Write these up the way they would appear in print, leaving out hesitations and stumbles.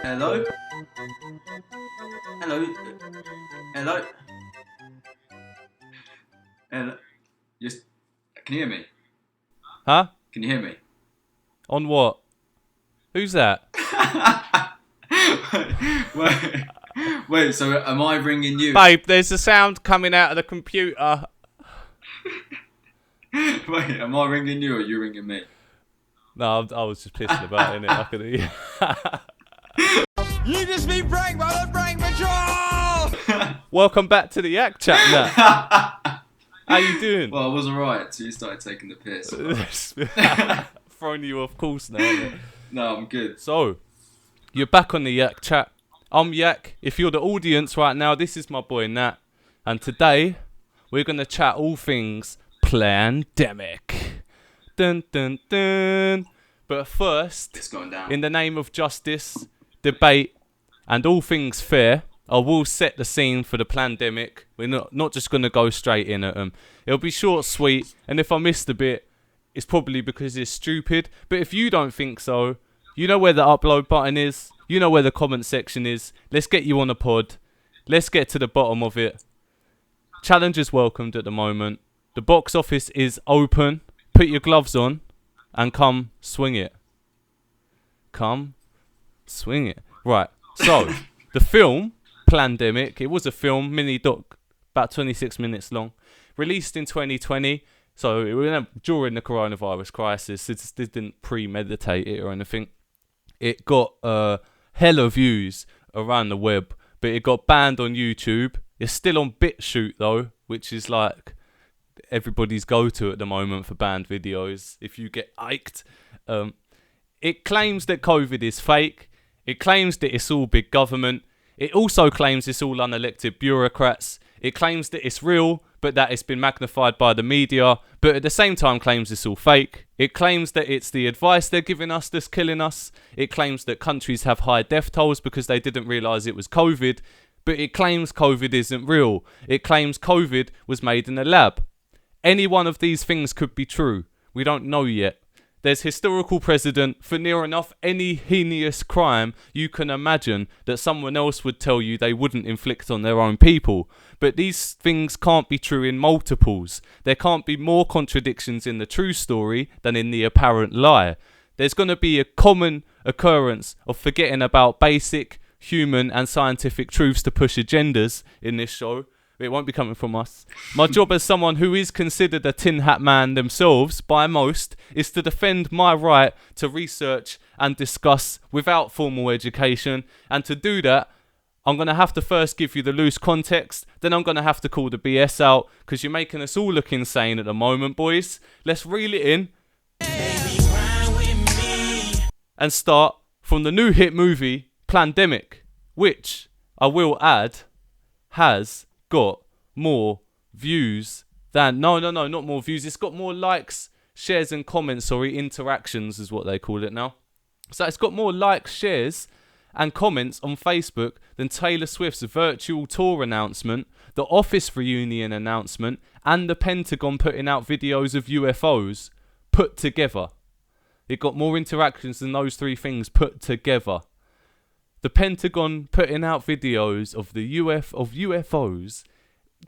Hello? Hello? Hello? Hello? Just, can you hear me? Huh? Can you hear me? On what? Who's that? Wait, so am I ringing you? Babe, there's a sound coming out of the computer. Wait, am I ringing you or are you ringing me? No, I was just pissing about it. I could hear. You just been pranked by the prank patrol! Welcome back to the YakChat, Nat. How you doing? Well, I was alright till you started taking the piss. Throwing you off course now. No, I'm good. So, you're back on the YakChat. I'm Yak. If you're the audience right now, this is my boy Nat. And today, we're going to chat all things Plandemic. Dun dun dun. But first, It's going down. in the name of justice, debate, and all things fair, I will set the scene for the Plandemic. We're not just going to go straight in at them. It'll be short, sweet, and if I missed a bit, it's probably because it's stupid. But if you don't think so, you know where the upload button is. You know where the comment section is. Let's get you on a pod. Let's get to the bottom of it. Challengers welcomed at the moment. The box office is open. Put your gloves on and come swing it. Come swing it. Right. So, the film, Plandemic, it was a film, mini doc, about 26 minutes long, released in 2020. So, it was during the coronavirus crisis. It didn't premeditate it or anything. It got hella views around the web, but it got banned on YouTube. It's still on BitChute though, which is like everybody's go-to at the moment for banned videos. If you get iked, it claims that COVID is fake. It claims that it's all big government. It also claims it's all unelected bureaucrats. It claims that it's real, but that it's been magnified by the media, but at the same time claims it's all fake. It claims that it's the advice they're giving us that's killing us. It claims that countries have high death tolls because they didn't realise it was COVID, but it claims COVID isn't real. It claims COVID was made in a lab. Any one of these things could be true. We don't know yet. There's historical precedent for near enough any heinous crime you can imagine that someone else would tell you they wouldn't inflict on their own people. But these things can't be true in multiples. There can't be more contradictions in the true story than in the apparent lie. There's going to be a common occurrence of forgetting about basic human and scientific truths to push agendas in this show. It won't be coming from us. My job as someone who is considered a tin hat man themselves by most is to defend my right to research and discuss without formal education. And to do that, I'm going to have to first give you the loose context. Then I'm going to have to call the BS out because you're making us all look insane at the moment, boys. Let's reel it in and start from the new hit movie Plandemic, which, I will add, has got more views than not more views, it's got more likes, shares and comments, interactions is what they call it now. So it's got more likes, shares and comments on Facebook than Taylor Swift's virtual tour announcement, the Office reunion announcement, and the Pentagon putting out videos of UFOs put together. It got more interactions than those three things put together. The Pentagon putting out videos of the UFOs,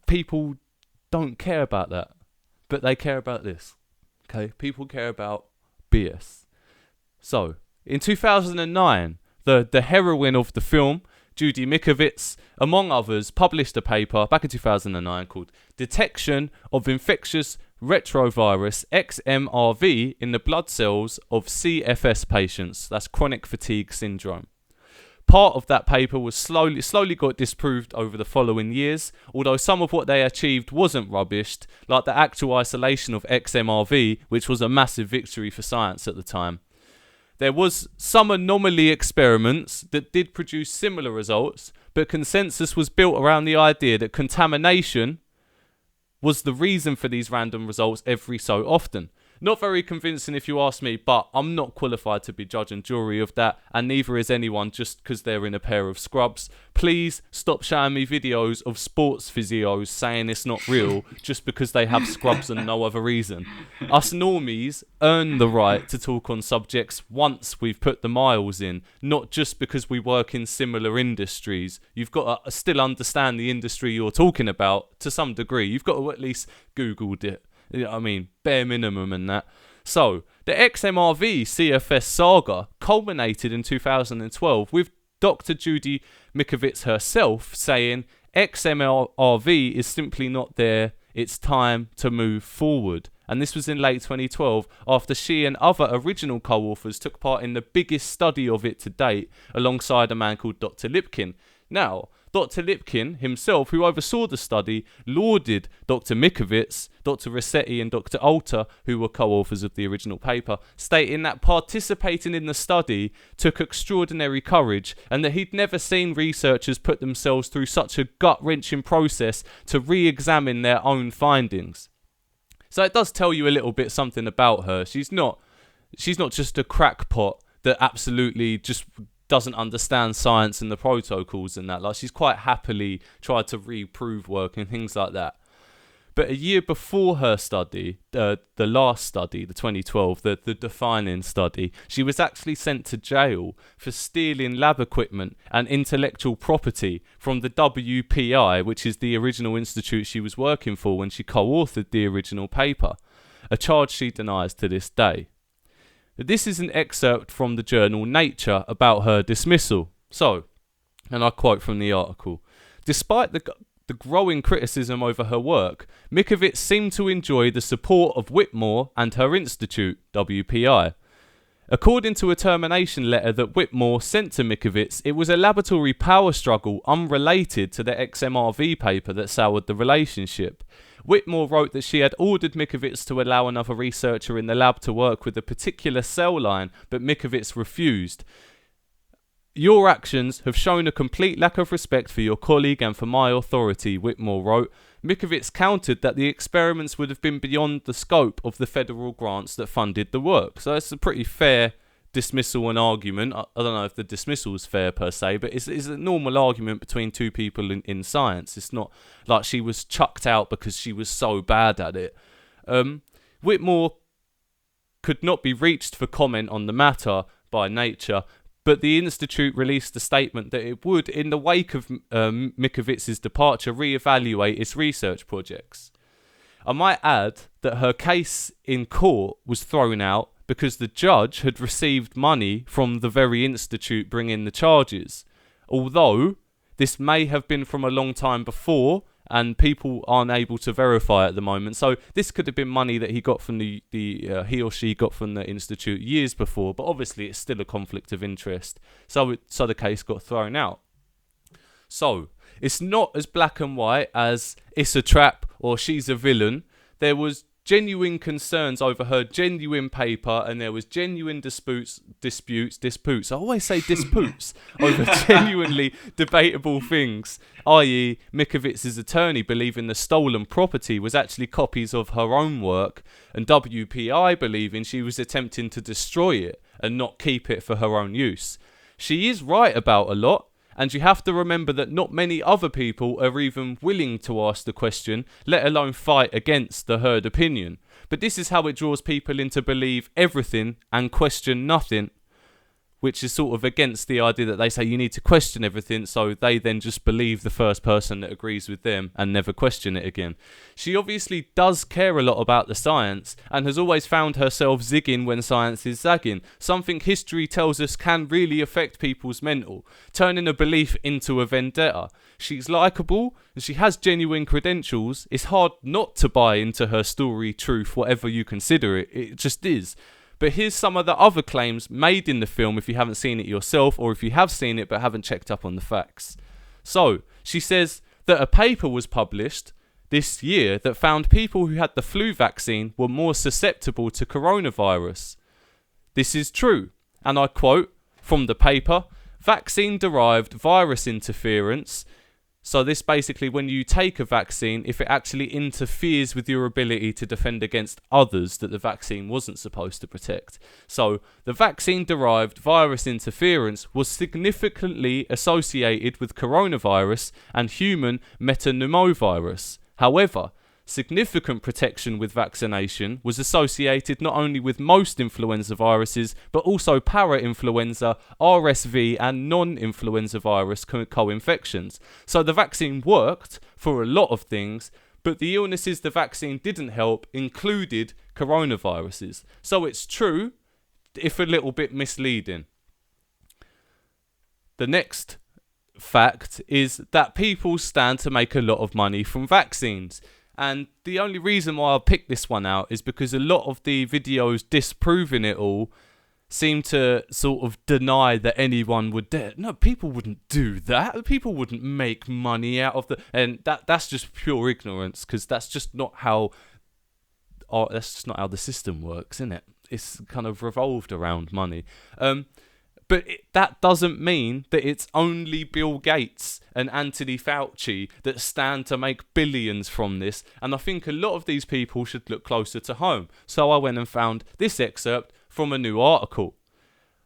people don't care about that, but they care about this. Okay, people care about BS. So, in 2009, the heroine of the film, Judy Mikovits, among others, published a paper back in 2009 called Detection of Infectious Retrovirus XMRV in the Blood Cells of CFS Patients. That's Chronic Fatigue Syndrome. Part of that paper was slowly got disproved over the following years, although some of what they achieved wasn't rubbished, like the actual isolation of XMRV, which was a massive victory for science at the time. There was some anomaly experiments that did produce similar results, but consensus was built around the idea that contamination was the reason for these random results every so often. Not very convincing if you ask me, but I'm not qualified to be judge and jury of that, and neither is anyone just because they're in a pair of scrubs. Please stop showing me videos of sports physios saying it's not real just because they have scrubs and no other reason. Us normies earn the right to talk on subjects once we've put the miles in, not just because we work in similar industries. You've got to still understand the industry you're talking about to some degree. You've got to at least Googled it. I mean, bare minimum and that. So, the XMRV CFS saga culminated in 2012 with Dr. Judy Mikovits herself saying, XMRV is simply not there, it's time to move forward. And this was in late 2012 after she and other original co-authors took part in the biggest study of it to date alongside a man called Dr. Lipkin. Now, Dr. Lipkin himself, who oversaw the study, lauded Dr. Mikovits, Dr. Rossetti and Dr. Alter, who were co-authors of the original paper, stating that participating in the study took extraordinary courage and that he'd never seen researchers put themselves through such a gut-wrenching process to re-examine their own findings. So it does tell you a little bit something about her. She's not just a crackpot that absolutely just doesn't understand science and the protocols and that. Like, she's quite happily tried to reprove work and things like that. But a year before her study, the last study, the 2012, the defining study, she was actually sent to jail for stealing lab equipment and intellectual property from the WPI, which is the original institute she was working for when she co-authored the original paper, a charge she denies to this day. This is an excerpt from the journal Nature about her dismissal. So, and I quote from the article, despite the growing criticism over her work, Mikovits seemed to enjoy the support of Whitmore and her institute, WPI. According to a termination letter that Whitmore sent to Mikovits, it was a laboratory power struggle unrelated to the XMRV paper that soured the relationship. Whitmore wrote that she had ordered Mikovits to allow another researcher in the lab to work with a particular cell line, but Mikovits refused. Your actions have shown a complete lack of respect for your colleague and for my authority, Whitmore wrote. Mikovits countered that the experiments would have been beyond the scope of the federal grants that funded the work. So it's a pretty fair dismissal and argument. I don't know if the dismissal is fair per se, but it's a normal argument between two people in science. It's not like she was chucked out because she was so bad at it. Whitmore could not be reached for comment on the matter by Nature, but the Institute released a statement that it would, in the wake of Mikovits' departure, re-evaluate its research projects. I might add that her case in court was thrown out because the judge had received money from the very institute bringing the charges. Although this may have been from a long time before and people aren't able to verify at the moment. So this could have been money that he got from he or she got from the institute years before, but obviously it's still a conflict of interest. So the case got thrown out. So it's not as black and white as it's a trap or she's a villain. There was genuine concerns over her genuine paper, and there was genuine disputes. I always say disputes over genuinely debatable things, i.e. Mikovits' attorney believing the stolen property was actually copies of her own work, and WPI believing she was attempting to destroy it and not keep it for her own use. She is right about a lot, and you have to remember that not many other people are even willing to ask the question, let alone fight against the herd opinion. But this is how it draws people in to believe everything and question nothing, which is sort of against the idea that they say you need to question everything, so they then just believe the first person that agrees with them and never question it again. She obviously does care a lot about the science and has always found herself zigging when science is zagging, something history tells us can really affect people's mental, turning a belief into a vendetta. She's likeable and she has genuine credentials. It's hard not to buy into her story, truth, whatever you consider it. It just is. But here's some of the other claims made in the film if you haven't seen it yourself, or if you have seen it but haven't checked up on the facts. So, she says that a paper was published this year that found people who had the flu vaccine were more susceptible to coronavirus. This is true, and I quote from the paper, vaccine-derived virus interference So this basically, when you take a vaccine, if it actually interferes with your ability to defend against others that the vaccine wasn't supposed to protect. So the vaccine-derived virus interference was significantly associated with coronavirus and human metapneumovirus. However, significant protection with vaccination was associated not only with most influenza viruses, but also para-influenza, RSV, and non-influenza virus co-infections. So the vaccine worked for a lot of things, but the illnesses the vaccine didn't help included coronaviruses. So it's true, if a little bit misleading. The next fact is that people stand to make a lot of money from vaccines. And the only reason why I picked this one out is because a lot of the videos disproving it all seem to sort of deny that anyone would dare. No, people wouldn't do that. People wouldn't make money out of the... And that's just pure ignorance, because that's just not how the system works, isn't it? It's kind of revolved around money. But that doesn't mean that it's only Bill Gates and Anthony Fauci that stand to make billions from this. And I think a lot of these people should look closer to home. So I went and found this excerpt from a new article.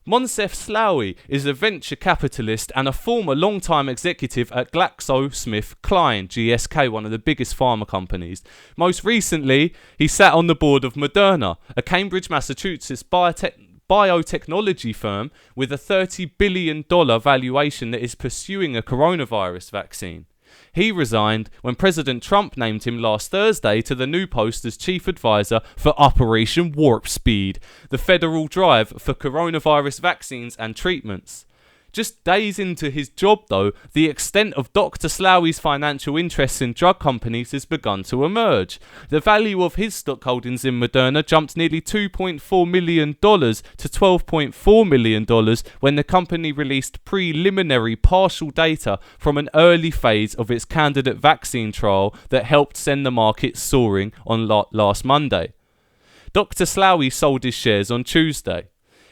Moncef Slaoui is a venture capitalist and a former long-time executive at GlaxoSmithKline, GSK, one of the biggest pharma companies. Most recently, he sat on the board of Moderna, a Cambridge, Massachusetts biotechnology firm with a $30 billion valuation that is pursuing a coronavirus vaccine. He resigned when President Trump named him last Thursday to the new post as chief advisor for Operation Warp Speed, the federal drive for coronavirus vaccines and treatments. Just days into his job, though, the extent of Dr. Slaoui's financial interests in drug companies has begun to emerge. The value of his stock holdings in Moderna jumped nearly $2.4 million to $12.4 million when the company released preliminary partial data from an early phase of its candidate vaccine trial that helped send the market soaring on last Monday. Dr. Slaoui sold his shares on Tuesday,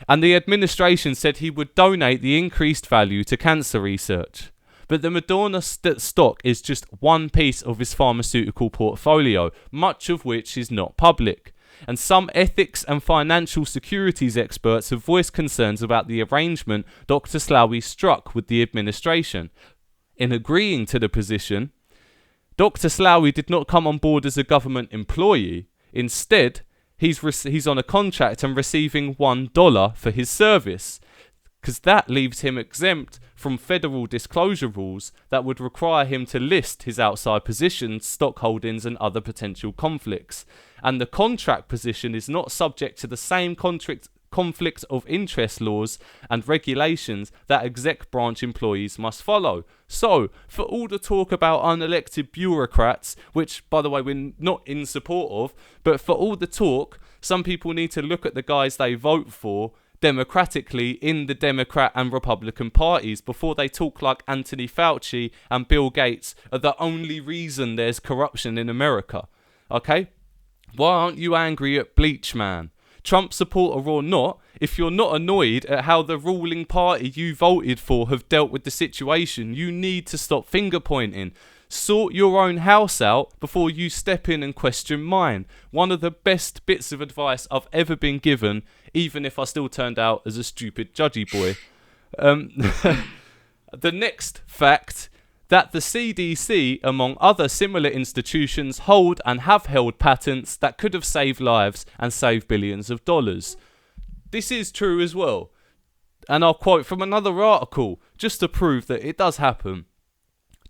and the administration said he would donate the increased value to cancer research. But the Moderna stock is just one piece of his pharmaceutical portfolio, much of which is not public. And some ethics and financial securities experts have voiced concerns about the arrangement Dr. Slaoui struck with the administration. In agreeing to the position, Dr. Slaoui did not come on board as a government employee. Instead, he's on a contract and receiving $1 for his service, because that leaves him exempt from federal disclosure rules that would require him to list his outside positions, stock holdings, and other potential conflicts. And the contract position is not subject to the same conflict of interest laws and regulations that exec branch employees must follow. So, for all the talk about unelected bureaucrats, which, by the way, we're not in support of, but for all the talk, some people need to look at the guys they vote for democratically in the Democrat and Republican parties before they talk like Anthony Fauci and Bill Gates are the only reason there's corruption in America. Okay? Why aren't you angry at Bleach Man? Trump supporter or not, if you're not annoyed at how the ruling party you voted for have dealt with the situation, you need to stop finger pointing. Sort your own house out before you step in and question mine. One of the best bits of advice I've ever been given, even if I still turned out as a stupid judgy boy. The next fact, that the CDC, among other similar institutions, hold and have held patents that could have saved lives and saved billions of dollars. This is true as well. And I'll quote from another article, just to prove that it does happen.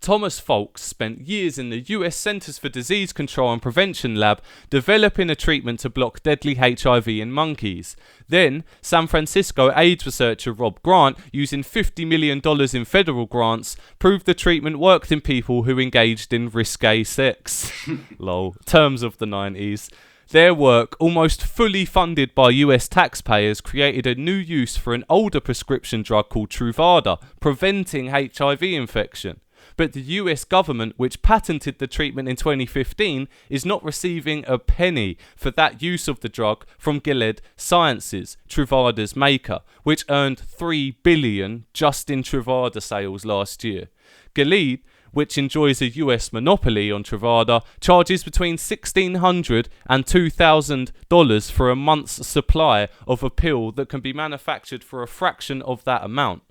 Thomas Folks spent years in the US Centers for Disease Control and Prevention lab developing a treatment to block deadly HIV in monkeys. Then, San Francisco AIDS researcher Rob Grant, using $50 million in federal grants, proved the treatment worked in people who engaged in risque sex. Lol. Terms of the 90s. Their work, almost fully funded by US taxpayers, created a new use for an older prescription drug called Truvada, preventing HIV infection. But the US government, which patented the treatment in 2015, is not receiving a penny for that use of the drug from Gilead Sciences, Truvada's maker, which earned $3 billion just in Truvada sales last year. Gilead, which enjoys a US monopoly on Truvada, charges between $1,600 and $2,000 for a month's supply of a pill that can be manufactured for a fraction of that amount.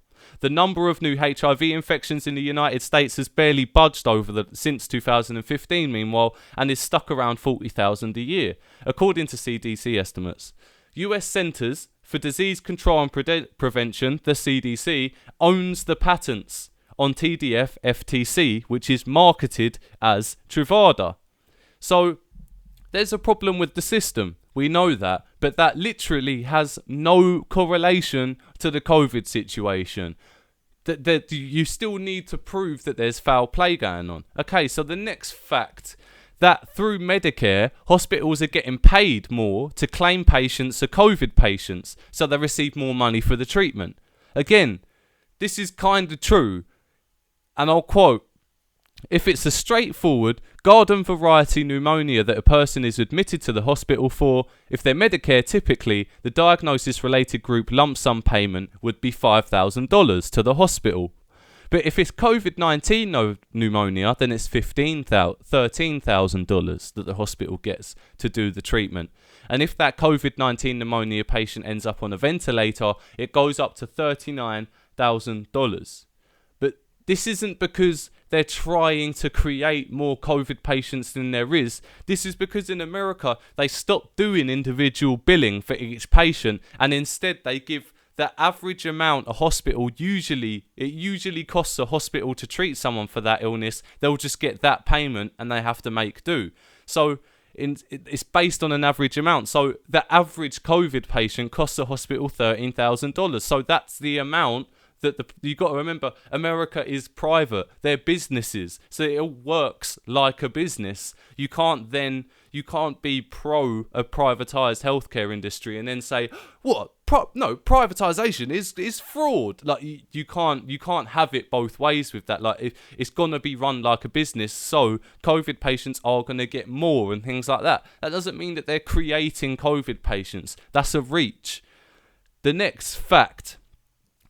The number of new HIV infections in the United States has barely budged since 2015, meanwhile, and is stuck around 40,000 a year, according to CDC estimates. US Centers for Disease Control and Prevention, the CDC, owns the patents on TDF-FTC, which is marketed as Truvada. So there's a problem with the system. We know that, but that literally has no correlation to the COVID situation. That you still need to prove that there's foul play going on. Okay, so the next fact, that through Medicare, hospitals are getting paid more to claim patients are COVID patients, so they receive more money for the treatment. Again, this is kind of true, and I'll quote, "If it's a straightforward garden variety pneumonia that a person is admitted to the hospital for, if they're Medicare, typically the diagnosis related group lump sum payment would be $5,000 to the hospital. But if it's COVID-19 pneumonia, then it's $13,000 that the hospital gets to do the treatment. And if that COVID-19 pneumonia patient ends up on a ventilator, it goes up to $39,000. But this isn't because they're trying to create more COVID patients than there is. This is because in America, they stopped doing individual billing for each patient, and instead they give the average amount a hospital usually costs a hospital to treat someone for that illness. They'll just get that payment and they have to make do. So it's based on an average amount. So the average COVID patient costs the hospital $13,000. So that's the amount that you got to remember. America is private; they're businesses, so it all works like a business. You can't be pro a privatized healthcare industry and then say what? No, privatization is fraud. Like you can't have it both ways with that. Like it's gonna be run like a business, so COVID patients are gonna get more and things like that. That doesn't mean that they're creating COVID patients. That's a reach. The next fact,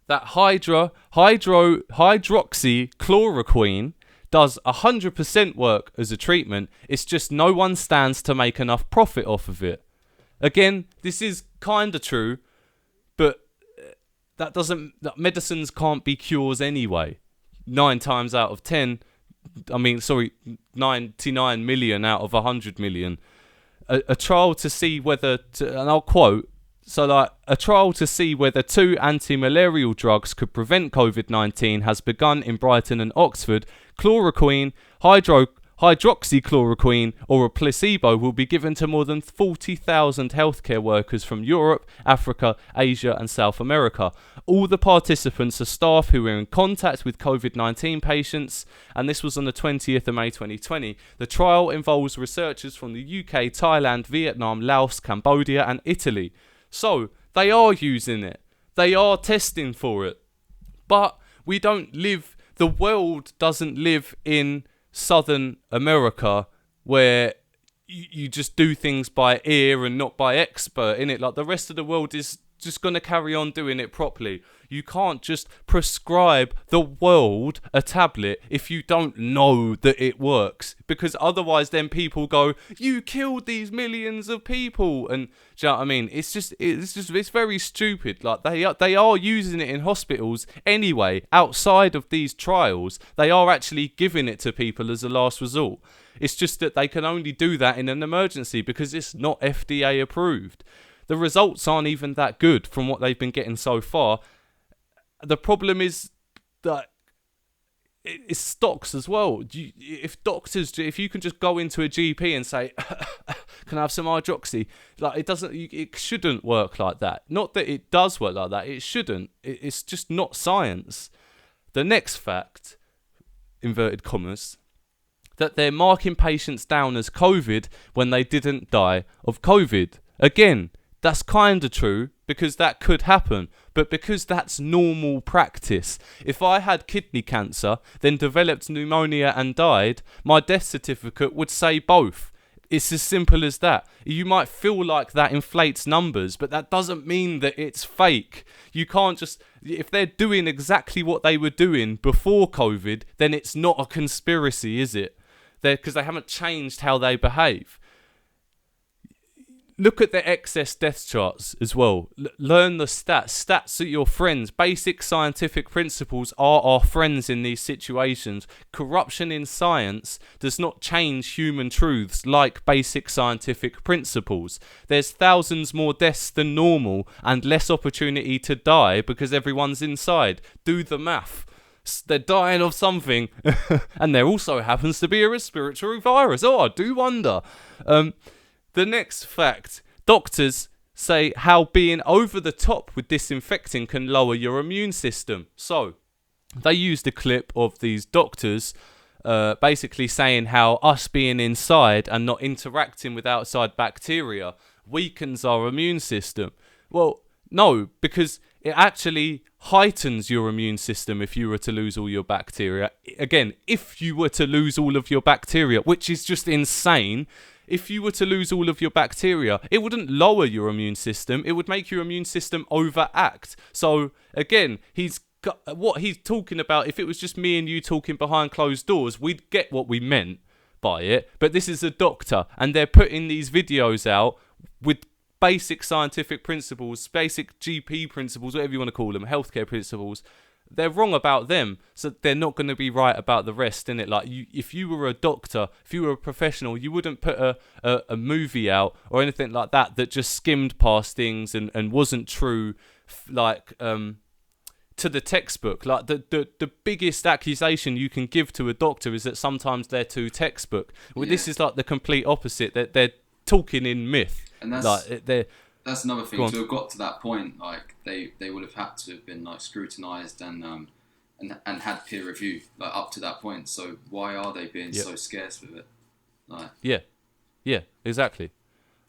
that hydroxychloroquine does 100% work as a treatment. It's just no one stands to make enough profit off of it. Again, this is kind of true, but medicines can't be cures anyway. 99 million out of 100 million. A trial to see whether, and I'll quote, a trial to see whether 2 anti-malarial drugs could prevent COVID-19 has begun in Brighton and Oxford. Chloroquine, hydroxychloroquine, or a placebo will be given to more than 40,000 healthcare workers from Europe, Africa, Asia, and South America. All the participants are staff who were in contact with COVID-19 patients, and this was on the 20th of May 2020. The trial involves researchers from the UK, Thailand, Vietnam, Laos, Cambodia, and Italy. So, they are using it. They are testing for it. But the world doesn't live in Southern America where you just do things by ear and not by expert, innit? Like the rest of the world is just going to carry on doing it properly. You can't just prescribe the world a tablet if you don't know that it works, because otherwise then people go, you killed these millions of people, and do you know what I mean? It's very stupid. Like they are using it in hospitals anyway. Outside of these trials, they are actually giving it to people as a last resort. It's just that they can only do that in an emergency because it's not FDA approved. The results aren't even that good from what they've been getting so far. The problem is that it's stocks as well. If you can just go into a GP and say, can I have some hydroxy? Like it shouldn't work like that. Not that it does work like that. It shouldn't. It's just not science. The next fact, inverted commas, that they're marking patients down as COVID when they didn't die of COVID. Again, that's kind of true because that could happen, but because that's normal practice. If I had kidney cancer, then developed pneumonia and died, my death certificate would say both. It's as simple as that. You might feel like that inflates numbers, but that doesn't mean that it's fake. You can't just... If they're doing exactly what they were doing before COVID, then it's not a conspiracy, is it? Because they haven't changed how they behave. Look at the excess death charts as well. Learn the stats. Stats are your friends. Basic scientific principles are our friends in these situations. Corruption in science does not change human truths like basic scientific principles. There's thousands more deaths than normal and less opportunity to die because everyone's inside. Do the math. They're dying of something. And there also happens to be a respiratory virus. Oh, I do wonder. The next fact, doctors say how being over the top with disinfecting can lower your immune system. So, they used a clip of these doctors basically saying how us being inside and not interacting with outside bacteria weakens our immune system. Well, no, because it actually heightens your immune system if you were to lose all your bacteria. Again, if you were to lose all of your bacteria, which is just insane. If you were to lose all of your bacteria, it wouldn't lower your immune system. It would make your immune system overact. So, again, what he's talking about, if it was just me and you talking behind closed doors, we'd get what we meant by it. But this is a doctor, and they're putting these videos out with basic scientific principles, basic GP principles, whatever you want to call them, healthcare principles. They're wrong about them, so they're not going to be right about the rest, innit? Like, if you were a doctor, if you were a professional, you wouldn't put a movie out or anything like that just skimmed past things and wasn't true, to the textbook. Like, the biggest accusation you can give to a doctor is that sometimes they're too textbook. Well, this is like the complete opposite. They're talking in myth. And that's... Like, that's another thing. To have got to that point, like they would have had to have been like scrutinised and had peer review like up to that point. So why are they being so scarce with it? Like, yeah, exactly.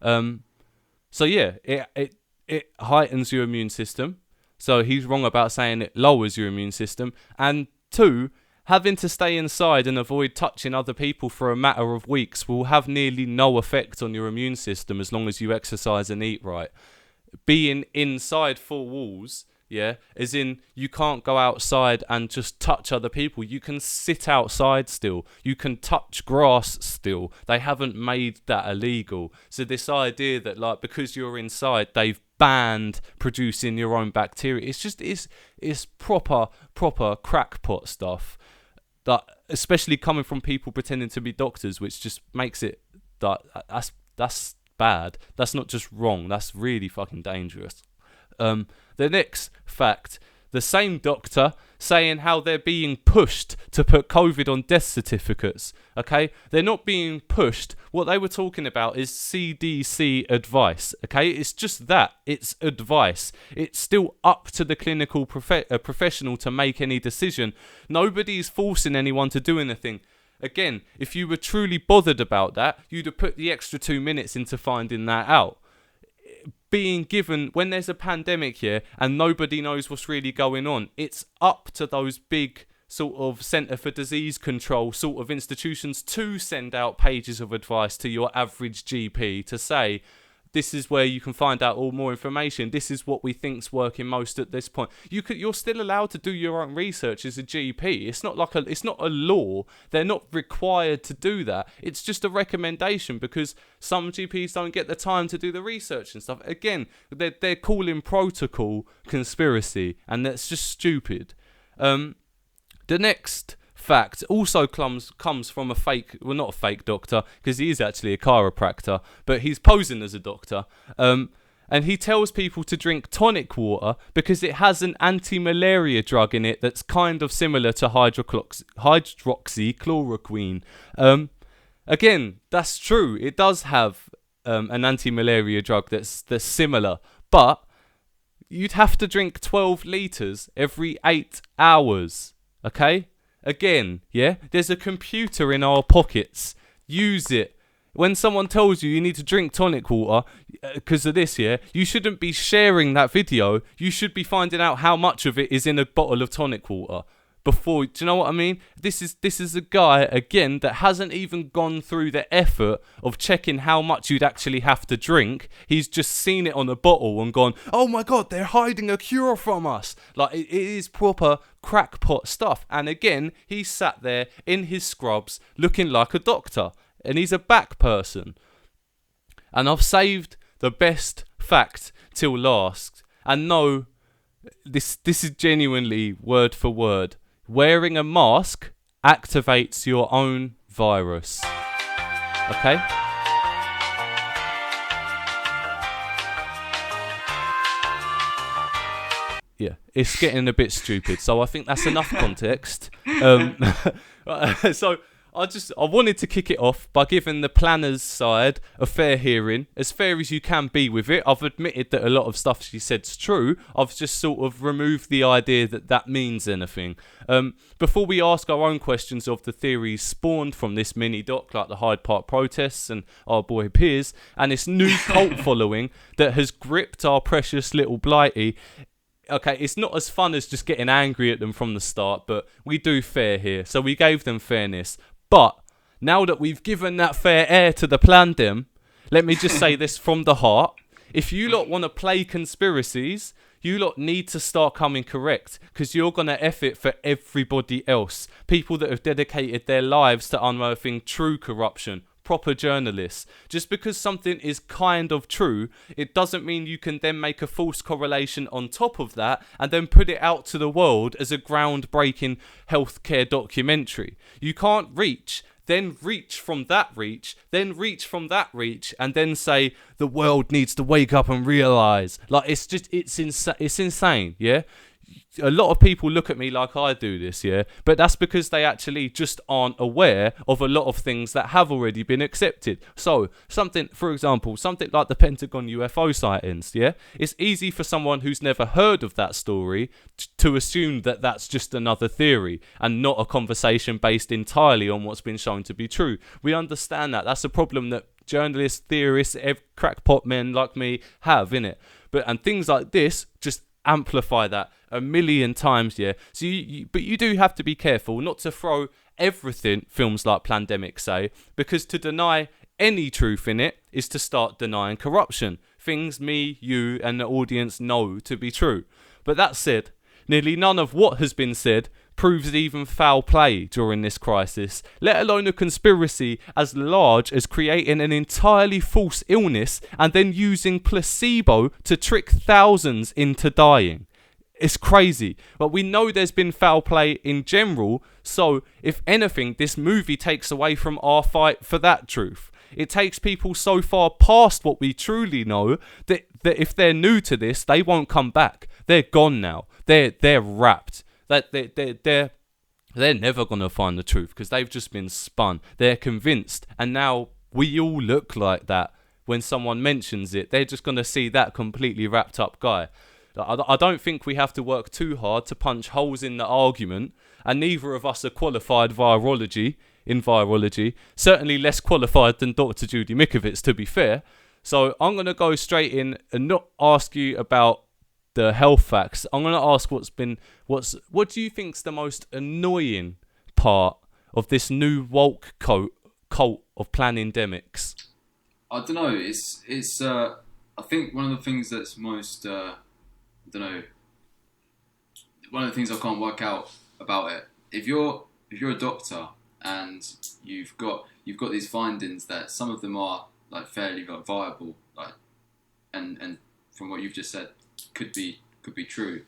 So yeah, it heightens your immune system. So he's wrong about saying it lowers your immune system. And 2, having to stay inside and avoid touching other people for a matter of weeks will have nearly no effect on your immune system as long as you exercise and eat right. Being inside 4 walls, as in you can't go outside and just touch other people. You can sit outside still. You can touch grass still. They haven't made that illegal. So this idea that like because you're inside, they've banned producing your own bacteria. It's proper crackpot stuff. That, especially coming from people pretending to be doctors, which just makes it that's bad. That's not just wrong. That's really fucking dangerous. The next fact, the same doctor saying how they're being pushed to put COVID on death certificates. Okay, they're not being pushed. What they were talking about is CDC advice. Okay, it's just that. It's advice. It's still up to the clinical professional to make any decision. Nobody's forcing anyone to do anything. Again, if you were truly bothered about that, you'd have put the extra 2 minutes into finding that out. Being given, when there's a pandemic here and nobody knows what's really going on, it's up to those big sort of Centre for Disease Control sort of institutions to send out pages of advice to your average GP to say, this is where you can find out all more information. This is what we think's working most at this point. You're still allowed to do your own research as a GP. It's not a law. They're not required to do that. It's just a recommendation because some GPs don't get the time to do the research and stuff. Again, they're calling protocol conspiracy, and that's just stupid. The next fact also comes from not a fake doctor, because he is actually a chiropractor, but he's posing as a doctor. And he tells people to drink tonic water because it has an anti-malaria drug in it that's kind of similar to hydroxychloroquine. Again, that's true. It does have an anti-malaria drug that's similar, but you'd have to drink 12 litres every 8 hours. Okay? Again, there's a computer in our pockets. Use it. When someone tells you need to drink tonic water because of this, you shouldn't be sharing that video. You should be finding out how much of it is in a bottle of tonic water. before. Do you know what I mean? This is a guy again that hasn't even gone through the effort of checking how much you'd actually have to drink. He's just seen it on a bottle and gone, oh my god, they're hiding a cure from us. Like, it is proper crackpot stuff. And again, he sat there in his scrubs looking like a doctor, and he's a back person. And I've saved the best fact till last. And no, this is genuinely word for word. Wearing a mask activates your own virus. Okay? Yeah, it's getting a bit stupid. So I think that's enough context. So I wanted to kick it off by giving the planner's side a fair hearing, as fair as you can be with it. I've admitted that a lot of stuff she said's true. I've just sort of removed the idea that that means anything. Before we ask our own questions of the theories spawned from this mini-doc, like the Hyde Park protests and our boy Piers, and this new cult following that has gripped our precious little Blighty. Okay, it's not as fun as just getting angry at them from the start, but we do fair here. So we gave them fairness. But now that we've given that fair air to the Plandem, let me just say this from the heart. If you lot want to play conspiracies, you lot need to start coming correct, because you're going to F it for everybody else. People that have dedicated their lives to unearthing true corruption, proper journalists. Just because something is kind of true, it doesn't mean you can then make a false correlation on top of that and then put it out to the world as a groundbreaking healthcare documentary. You can't reach from that reach, and then say the world needs to wake up and realise. Like, it's insane, yeah? A lot of people look at me like I do this, yeah, but that's because they actually just aren't aware of a lot of things that have already been accepted. So, for example, something like the Pentagon UFO sightings, yeah, it's easy for someone who's never heard of that story to assume that that's just another theory and not a conversation based entirely on what's been shown to be true. We understand that. That's a problem that journalists, theorists, crackpot men like me have, innit? And things like this just amplify that a million times, yeah. So but you do have to be careful not to throw everything films like Plandemic say, because to deny any truth in it is to start denying corruption. Things me, you, and the audience know to be true. But that said, nearly none of what has been said proves even foul play during this crisis, let alone a conspiracy as large as creating an entirely false illness and then using placebo to trick thousands into dying. It's crazy, but we know there's been foul play in general, so if anything, this movie takes away from our fight for that truth. It takes people so far past what we truly know that if they're new to this, they won't come back. They're gone now. They're wrapped. They're never going to find the truth because they've just been spun. They're convinced, and now we all look like that. When someone mentions it, they're just going to see that completely wrapped up guy. I don't think we have to work too hard to punch holes in the argument, and neither of us are qualified in virology, certainly less qualified than Dr. Judy Mikovits, to be fair. So I'm going to go straight in and not ask you about the health facts. I'm going to ask what do you think's the most annoying part of this new woke cult of Plandemics? I don't know. It's I think one of the things that's most one of the things I can't work out about it. If you're a doctor and you've got these findings that some of them are like fairly viable, like and from what you've just said could be true.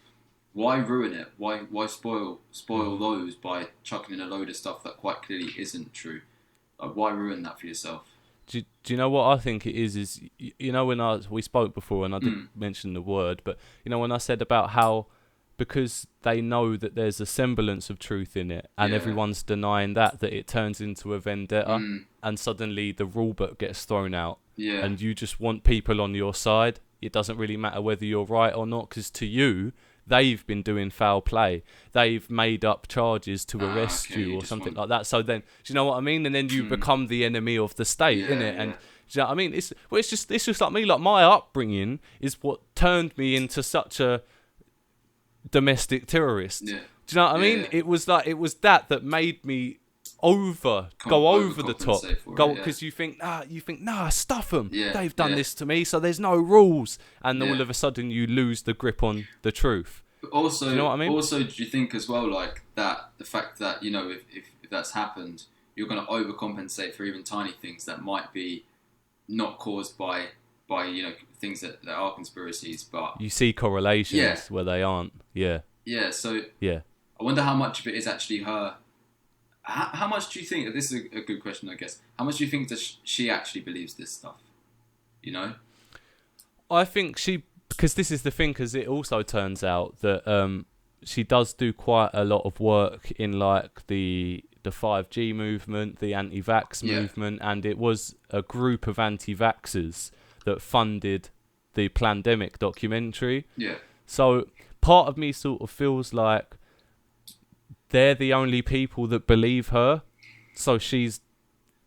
Why ruin it? Why spoil those by chucking in a load of stuff that quite clearly isn't true? Like, why ruin that for yourself? Do you know what I think it is when we spoke before and I didn't mention the word, but when I said about how because they know that there's a semblance of truth in it and everyone's denying that it turns into a vendetta and suddenly the rule book gets thrown out and you just want people on your side. It doesn't really matter whether you're right or not, because to you they've been doing foul play. They've made up charges to arrest you or something like that. So then, do you know what I mean? And then you become the enemy of the state, innit? And do you know what I mean? It's just like me. Like, my upbringing is what turned me into such a domestic terrorist. Yeah. Do you know what I mean? Yeah. It was that made me go over the top, because you think stuff them. Yeah, They've done this to me, so there's no rules, and all Yeah. of a sudden you lose the grip on the truth. But also, do you know what I mean? Also, do you think as well, like that the fact that, you know, if that's happened, you're going to overcompensate for even tiny things that might be not caused by you know, things that are conspiracies, but You see correlations Yeah. where they aren't. Yeah. So Yeah. I wonder how much of it is actually her. How much do you think? This is a good question, I guess. How much do you think that she actually believes this stuff? You know, I think because this is the thing, because it also turns out that she does do quite a lot of work in like the 5G movement, the anti-vax movement, and it was a group of anti-vaxxers that funded the Plandemic documentary. Yeah. So part of me sort of feels like they're the only people that believe her, so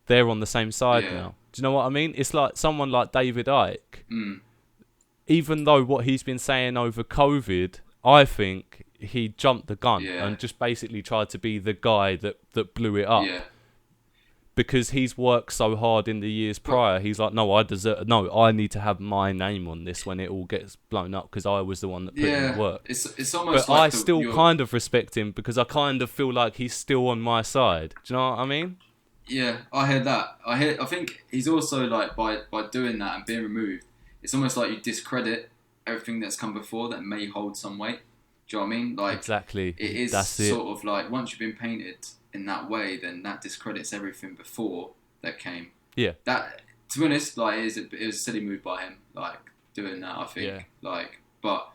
they're on the same side now. Do you know what I mean? It's like someone like David Icke. Even though what he's been saying over COVID, I think he jumped the gun and just basically tried to be the guy that blew it up. Yeah. Because he's worked so hard in the years prior. He's like, I need to have my name on this when it all gets blown up, because I was the one that put in the work. It's almost but like I still kind of respect him, because I kind of feel like he's still on my side. Do you know what I mean? Yeah, I heard that. I think he's also like, by doing that and being removed, it's almost like you discredit everything that's come before that may hold some weight. Do you know what I mean? Like, exactly. It is sort of like, once you've been painted in that way, then that discredits everything before that came. Yeah. That, to be honest, like, it was a silly move by him, like, doing that, I think. Yeah. Like, but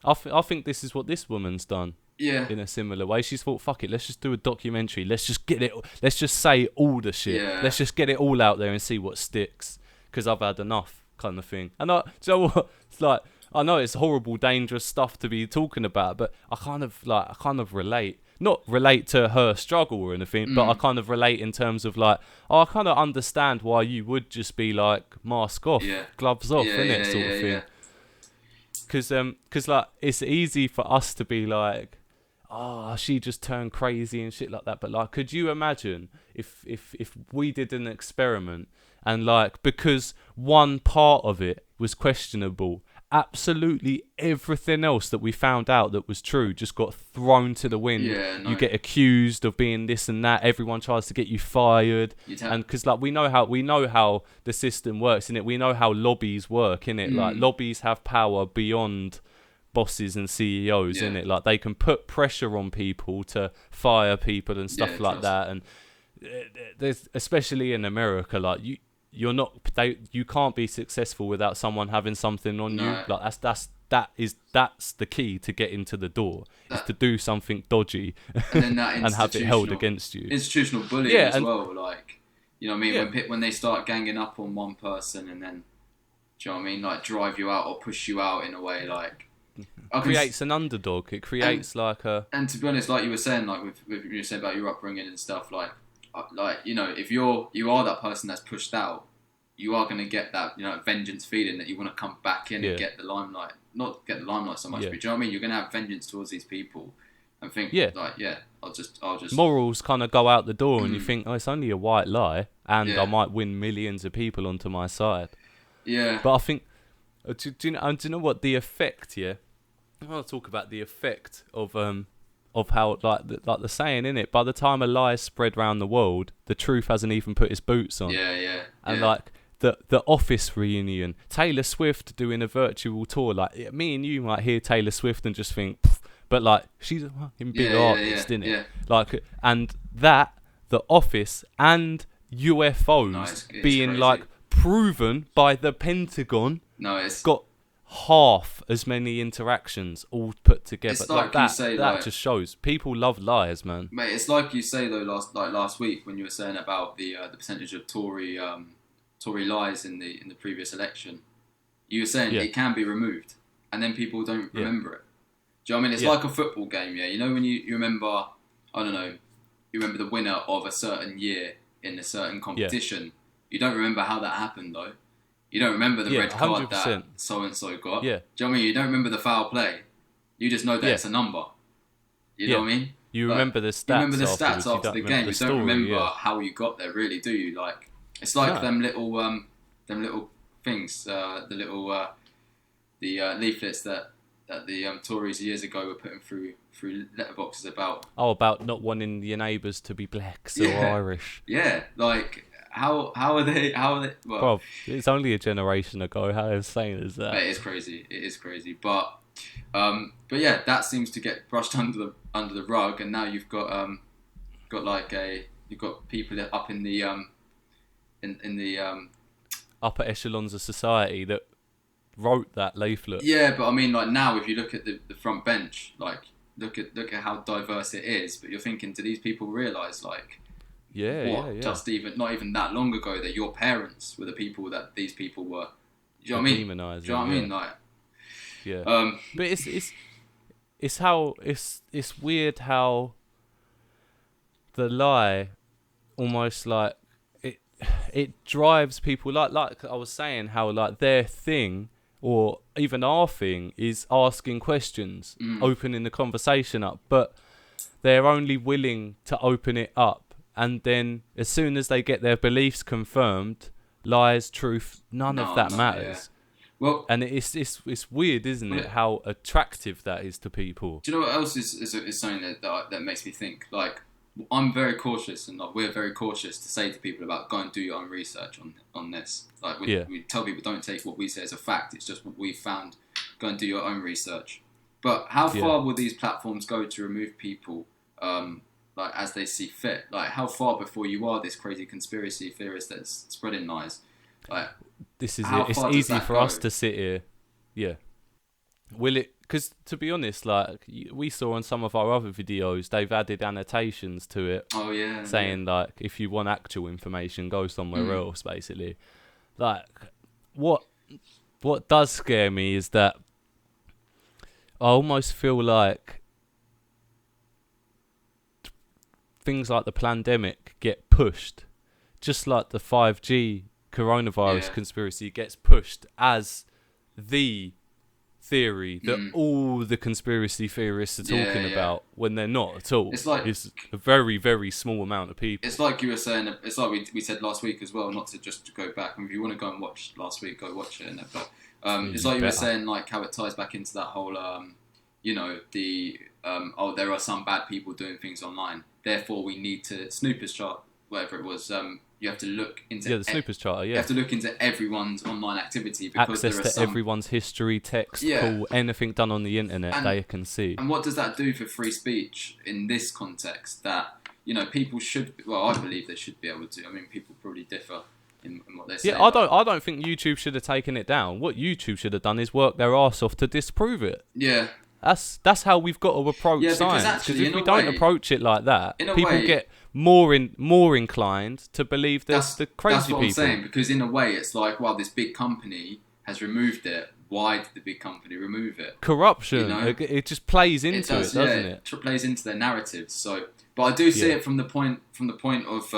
I think this is what this woman's done. Yeah. In a similar way, she's thought, fuck it, let's just do a documentary. Let's just say all the shit. Yeah. Let's just get it all out there and see what sticks. Because I've had enough, kind of thing. And do you know what? It's like, I know it's horrible, dangerous stuff to be talking about, but I kind of relate. Not relate to her struggle or anything, but I kind of relate in terms of like, I kind of understand why you would just be like, mask off, gloves off, innit, sort of thing. Because like, it's easy for us to be like, she just turned crazy and shit like that. But like, could you imagine if we did an experiment and like, because one part of it was questionable, absolutely everything else that we found out that was true just got thrown to the wind. You get accused of being this and that. Everyone tries to get you fired. And because like we know how the system works, innit? We know how lobbies work, innit? Like, lobbies have power beyond bosses and CEOs, innit? Like, they can put pressure on people to fire people and stuff like that. And there's, especially in America, like, you can't be successful without someone having something on you. Like, that's the key to get into the door, is to do something dodgy and then that and have it held against you. Institutional bullying as well, like, you know what I mean? When they start ganging up on one person and then, do you know what I mean? Like, drive you out or push you out in a way, like, it creates an underdog. It creates and to be honest, like you were saying, like with you were saying about your upbringing and stuff, like, you know, if you are that person that's pushed out, you are going to get that, you know, vengeance feeling that you want to come back in and get the limelight. Not get the limelight so much, but do you know what I mean? You're going to have vengeance towards these people and think, I'll just... Morals kind of go out the door and you think, it's only a white lie and I might win millions of people onto my side. Yeah. But I think, do you know what the effect, I want to talk about the effect of how, like the saying, innit? By the time a lie spread around the world, the truth hasn't even put its boots on. And like the Office reunion, Taylor Swift doing a virtual tour, like me and you might hear Taylor Swift and just think, but like, she's a fucking big artist, innit? Yeah. Like, and that, the Office and UFOs being crazy. Like proven by the Pentagon, got half as many interactions all put together. It's like that that just shows people love liars, man. Mate, it's like you say though, last week when you were saying about the percentage of Tory lies in the previous election. You were saying it can be removed, and then people don't remember it. Do you know what I mean? It's like a football game, You know when you remember, I don't know, you remember the winner of a certain year in a certain competition. You don't remember how that happened though. You don't remember the red card 100%. that so-and-so got. Yeah. Do you know what I mean? You don't remember the foul play. You just know that it's a number. You know what I mean? You remember the stats. You remember the afterwards. stats after the game. You don't remember how you got there, really, do you? Like, it's like them little things, the leaflets that the Tories years ago were putting through letterboxes about. Oh, about not wanting your neighbours to be blacks or Irish. Yeah, like how are they? Well, Bro, it's only a generation ago. How insane is that? It is crazy. But yeah, that seems to get brushed under the rug, and now you've got people up in the in the upper echelons of society that wrote that leaflet. Yeah, but I mean, like, now if you look at the front bench, like, look at how diverse it is, but you're thinking, do these people realise, like, just not even that long ago, that your parents were the people that these people were, do you know what I mean? Demonising, do you know what I mean? Like, yeah. But it's weird how the lie almost like it drives people, like I was saying, how like their thing or even our thing is asking questions, opening the conversation up, but they're only willing to open it up, and then as soon as they get their beliefs confirmed, lies, truth, none of that matters. Yeah. Well, and it's weird, isn't it, how attractive that is to people. Do you know what else is something that makes me think? Like, I'm very cautious, and like, we're very cautious to say to people about go and do your own research on this. Like, we tell people, don't take what we say as a fact. It's just what we found. Go and do your own research. But how far will these platforms go to remove people, like, as they see fit? Like, how far before you are this crazy conspiracy theorist that's spreading lies? Like, this is it. It's easy for us to sit here. Yeah. Will it? Because to be honest, like, we saw on some of our other videos, they've added annotations to it. Oh yeah. Saying like, if you want actual information, go somewhere else. Basically, like, what does scare me is that I almost feel like things like the Plandemic get pushed, just like the 5G coronavirus conspiracy gets pushed as the theory that all the conspiracy theorists are talking about, when they're not at all. It's like, it's a very, very small amount of people. It's like you were saying, it's like we said last week as well, not to just go back. If you want to go and watch last week, go watch it. But it's like you were saying, like, how it ties back into that whole, there are some bad people doing things online, therefore we need to Snoopers chart, whatever it was. You have to look into the Snoopers charter. You have to look into everyone's online activity, because access to everyone's history, text, call, anything done on the internet they can see. And what does that do for free speech in this context? That, people should. Well, I believe they should be able to. I mean, people probably differ in what they say. Yeah, I don't think YouTube should have taken it down. What YouTube should have done is work their arse off to disprove it. Yeah. That's how we've got to approach science. Because if we don't approach it like that, people get more inclined to believe there's the crazy people. That's what I'm saying, because in a way it's like, well, this big company has removed it. Why did the big company remove it? Corruption. It just plays into it, doesn't it? It plays into their narrative. So, but I do see it from the point of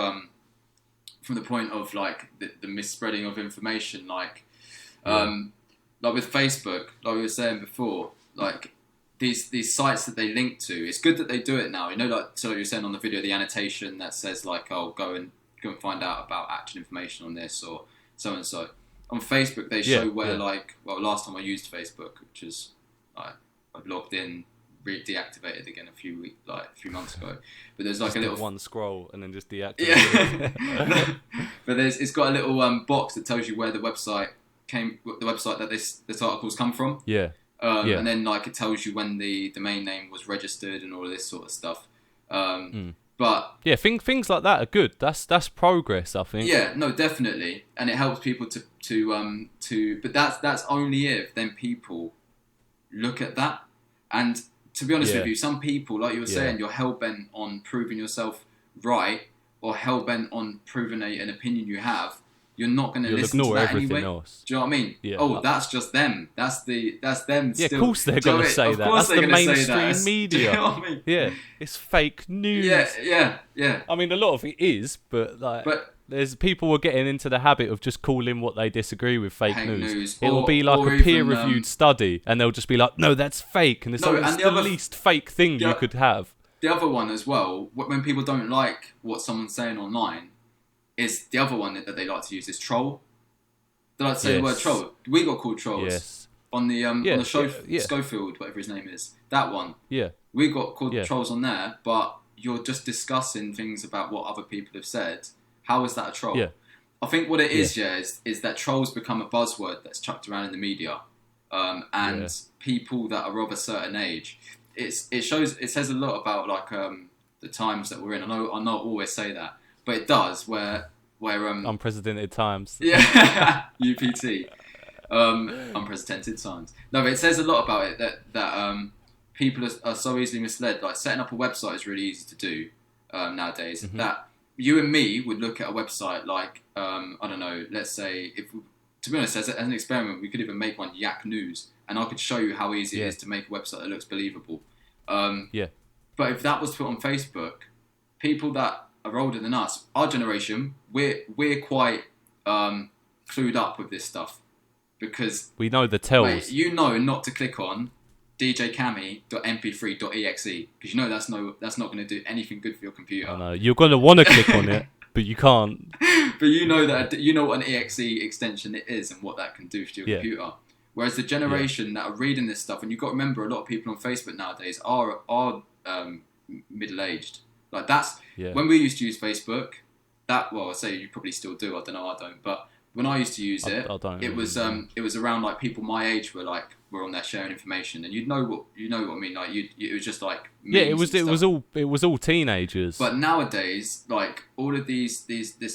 like the misspreading of information, like with Facebook, like we were saying before, like. These sites that they link to, it's good that they do it now. Like, so you were saying on the video, the annotation that says like, oh, go and find out about actual information on this or so and so. On Facebook, they show where like, well, last time I used Facebook, which is like, I've logged in, deactivated again a few months ago. But there's like just a little one scroll and then just deactivate. Yeah. But it's got a little box that tells you where the website that this article's come from. Yeah. And then like it tells you when the domain name was registered and all of this sort of stuff. But yeah, things like that are good. That's progress, I think. Yeah, no, definitely, and it helps people to but that's only if then people look at that. And to be honest with you, some people, like you were saying, you're hell bent on proving yourself right, or hell bent on proving an opinion you have. You're not going to listen to that anyway. Else. Do you know what I mean? Yeah, that's just them. That's them. Yeah, of course they're going to say that. That's the mainstream media. Do you know what I mean? Yeah, it's fake news. Yeah. I mean, a lot of it is, but there's people are getting into the habit of just calling what they disagree with fake news. It will be like a peer-reviewed study, and they'll just be like, "No, that's fake," and it's the least fake thing you could have. the other one as well, when people don't like what someone's saying online, is the other one that they like to use is troll. They like to say the word troll. We got called trolls on the on the show Schofield, whatever his name is. That one. Yeah. We got called trolls on there, but you're just discussing things about what other people have said. How is that a troll? Yeah. I think what it is, is that trolls become a buzzword that's chucked around in the media, and people that are of a certain age. It says a lot about like the times that we're in. I know I not always say that, but it does. Where unprecedented times. Yeah, UPT, unprecedented times. No, but it says a lot about it that people are so easily misled. Like setting up a website is really easy to do nowadays. Mm-hmm. That you and me would look at a website like I don't know. Let's say to be honest, as an experiment, we could even make one Yak News, and I could show you how easy it is to make a website that looks believable. But if that was put on Facebook, people that are older than us, our generation, we're quite clued up with this stuff because we know the tells. Mate, you know not to click on djcami.mp3.exe because you know that's not going to do anything good for your computer. I know you're going to want to click on it, but you can't. But you know what an exe extension it is and what that can do to your computer. Whereas the generation that are reading this stuff, and you've got to remember, a lot of people on Facebook nowadays are middle-aged. Like that's when we used to use Facebook. I say you probably still do. I don't know. I don't. But when I used to use it, it was around like people my age were on there sharing information, and you know what I mean. Like it was just like it was all teenagers. But nowadays, like all of this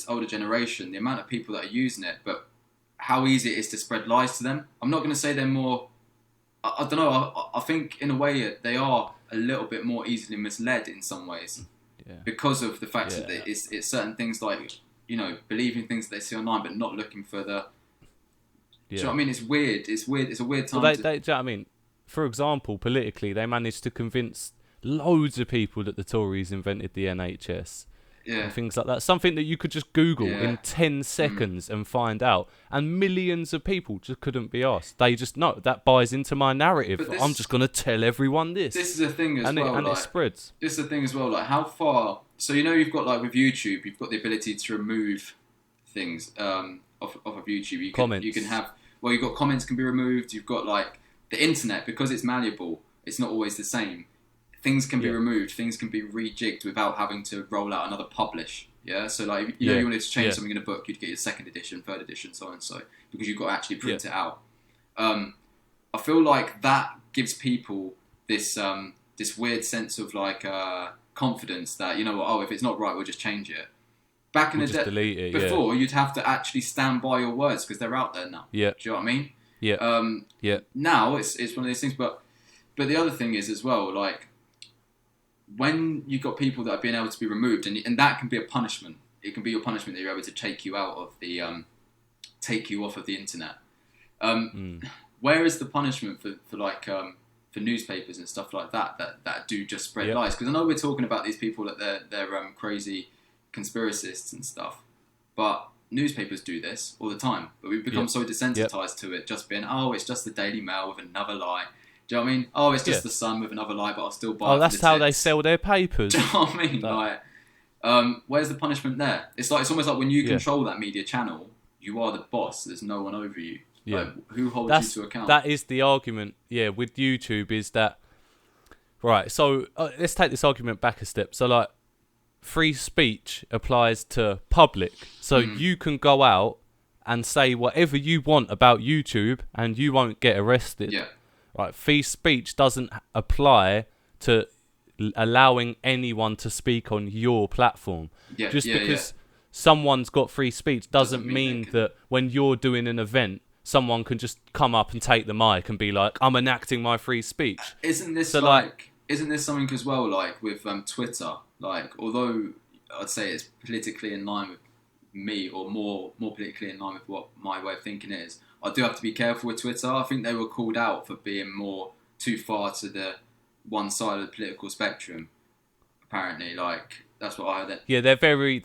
older generation, the amount of people that are using it, but how easy it is to spread lies to them. I'm not going to say they're more. I don't know. I think in a way they are a little bit more easily misled in some ways. Yeah. Because of the fact that it's certain things like, believing things that they see online but not looking for the... Do you know what I mean? It's weird. It's a weird time. Well, do you know what I mean? For example, politically, they managed to convince loads of people that the Tories invented the NHS. And things like that. Something that you could just Google in 10 seconds and find out. And millions of people just couldn't be asked. They just know that buys into my narrative. I'm just going to tell everyone this. This is a thing as well. And it spreads. This is a thing as well. Like how far... So, you've got like with YouTube, you've got the ability to remove things off of YouTube. Comments. You can have... Well, you've got comments can be removed. You've got like the internet, because it's malleable, it's not always the same. Things can be removed, things can be rejigged without having to roll out another publish. Yeah, so like you wanted to change something in a book, you'd get your second edition, third edition, so on and so, because you've got to actually print it out. I feel like that gives people this this weird sense of like confidence that if it's not right, we'll just change it. Back in the day, before you'd have to actually stand by your words because they're out there now. Yeah, do you know what I mean? Yeah. Now it's one of these things, but the other thing is as well, like, when you've got people that are being able to be removed, and that can be a punishment. It can be your punishment that you're able to take you out of the, take you off of the internet. Where is the punishment for newspapers and stuff like that do just spread lies? Because I know we're talking about these people that they're crazy conspiracists and stuff, but newspapers do this all the time. But we've become so desensitized to it, just being, it's just the Daily Mail with another lie. Do you know what I mean? It's just the Sun with another lie, but I'll still buy it. That's how they sell their papers. Do you know what I mean? Like, where's the punishment there? It's almost like when you control that media channel, you are the boss. There's no one over you. Yeah. Like, who holds you to account? That is the argument. Yeah, with YouTube is that right. So let's take this argument back a step. So like, free speech applies to public. So you can go out and say whatever you want about YouTube, and you won't get arrested. Yeah. Right, free speech doesn't apply to allowing anyone to speak on your platform. Just because someone's got free speech doesn't mean that when you're doing an event, someone can just come up and take the mic and be like, I'm enacting my free speech. Isn't this isn't this something as well, like with Twitter? Like, although I'd say it's politically in line with me, or more politically in line with what my way of thinking is, I do have to be careful with Twitter. I think they were called out for being too far to the one side of the political spectrum. Apparently, like that's what I heard. Yeah, they're very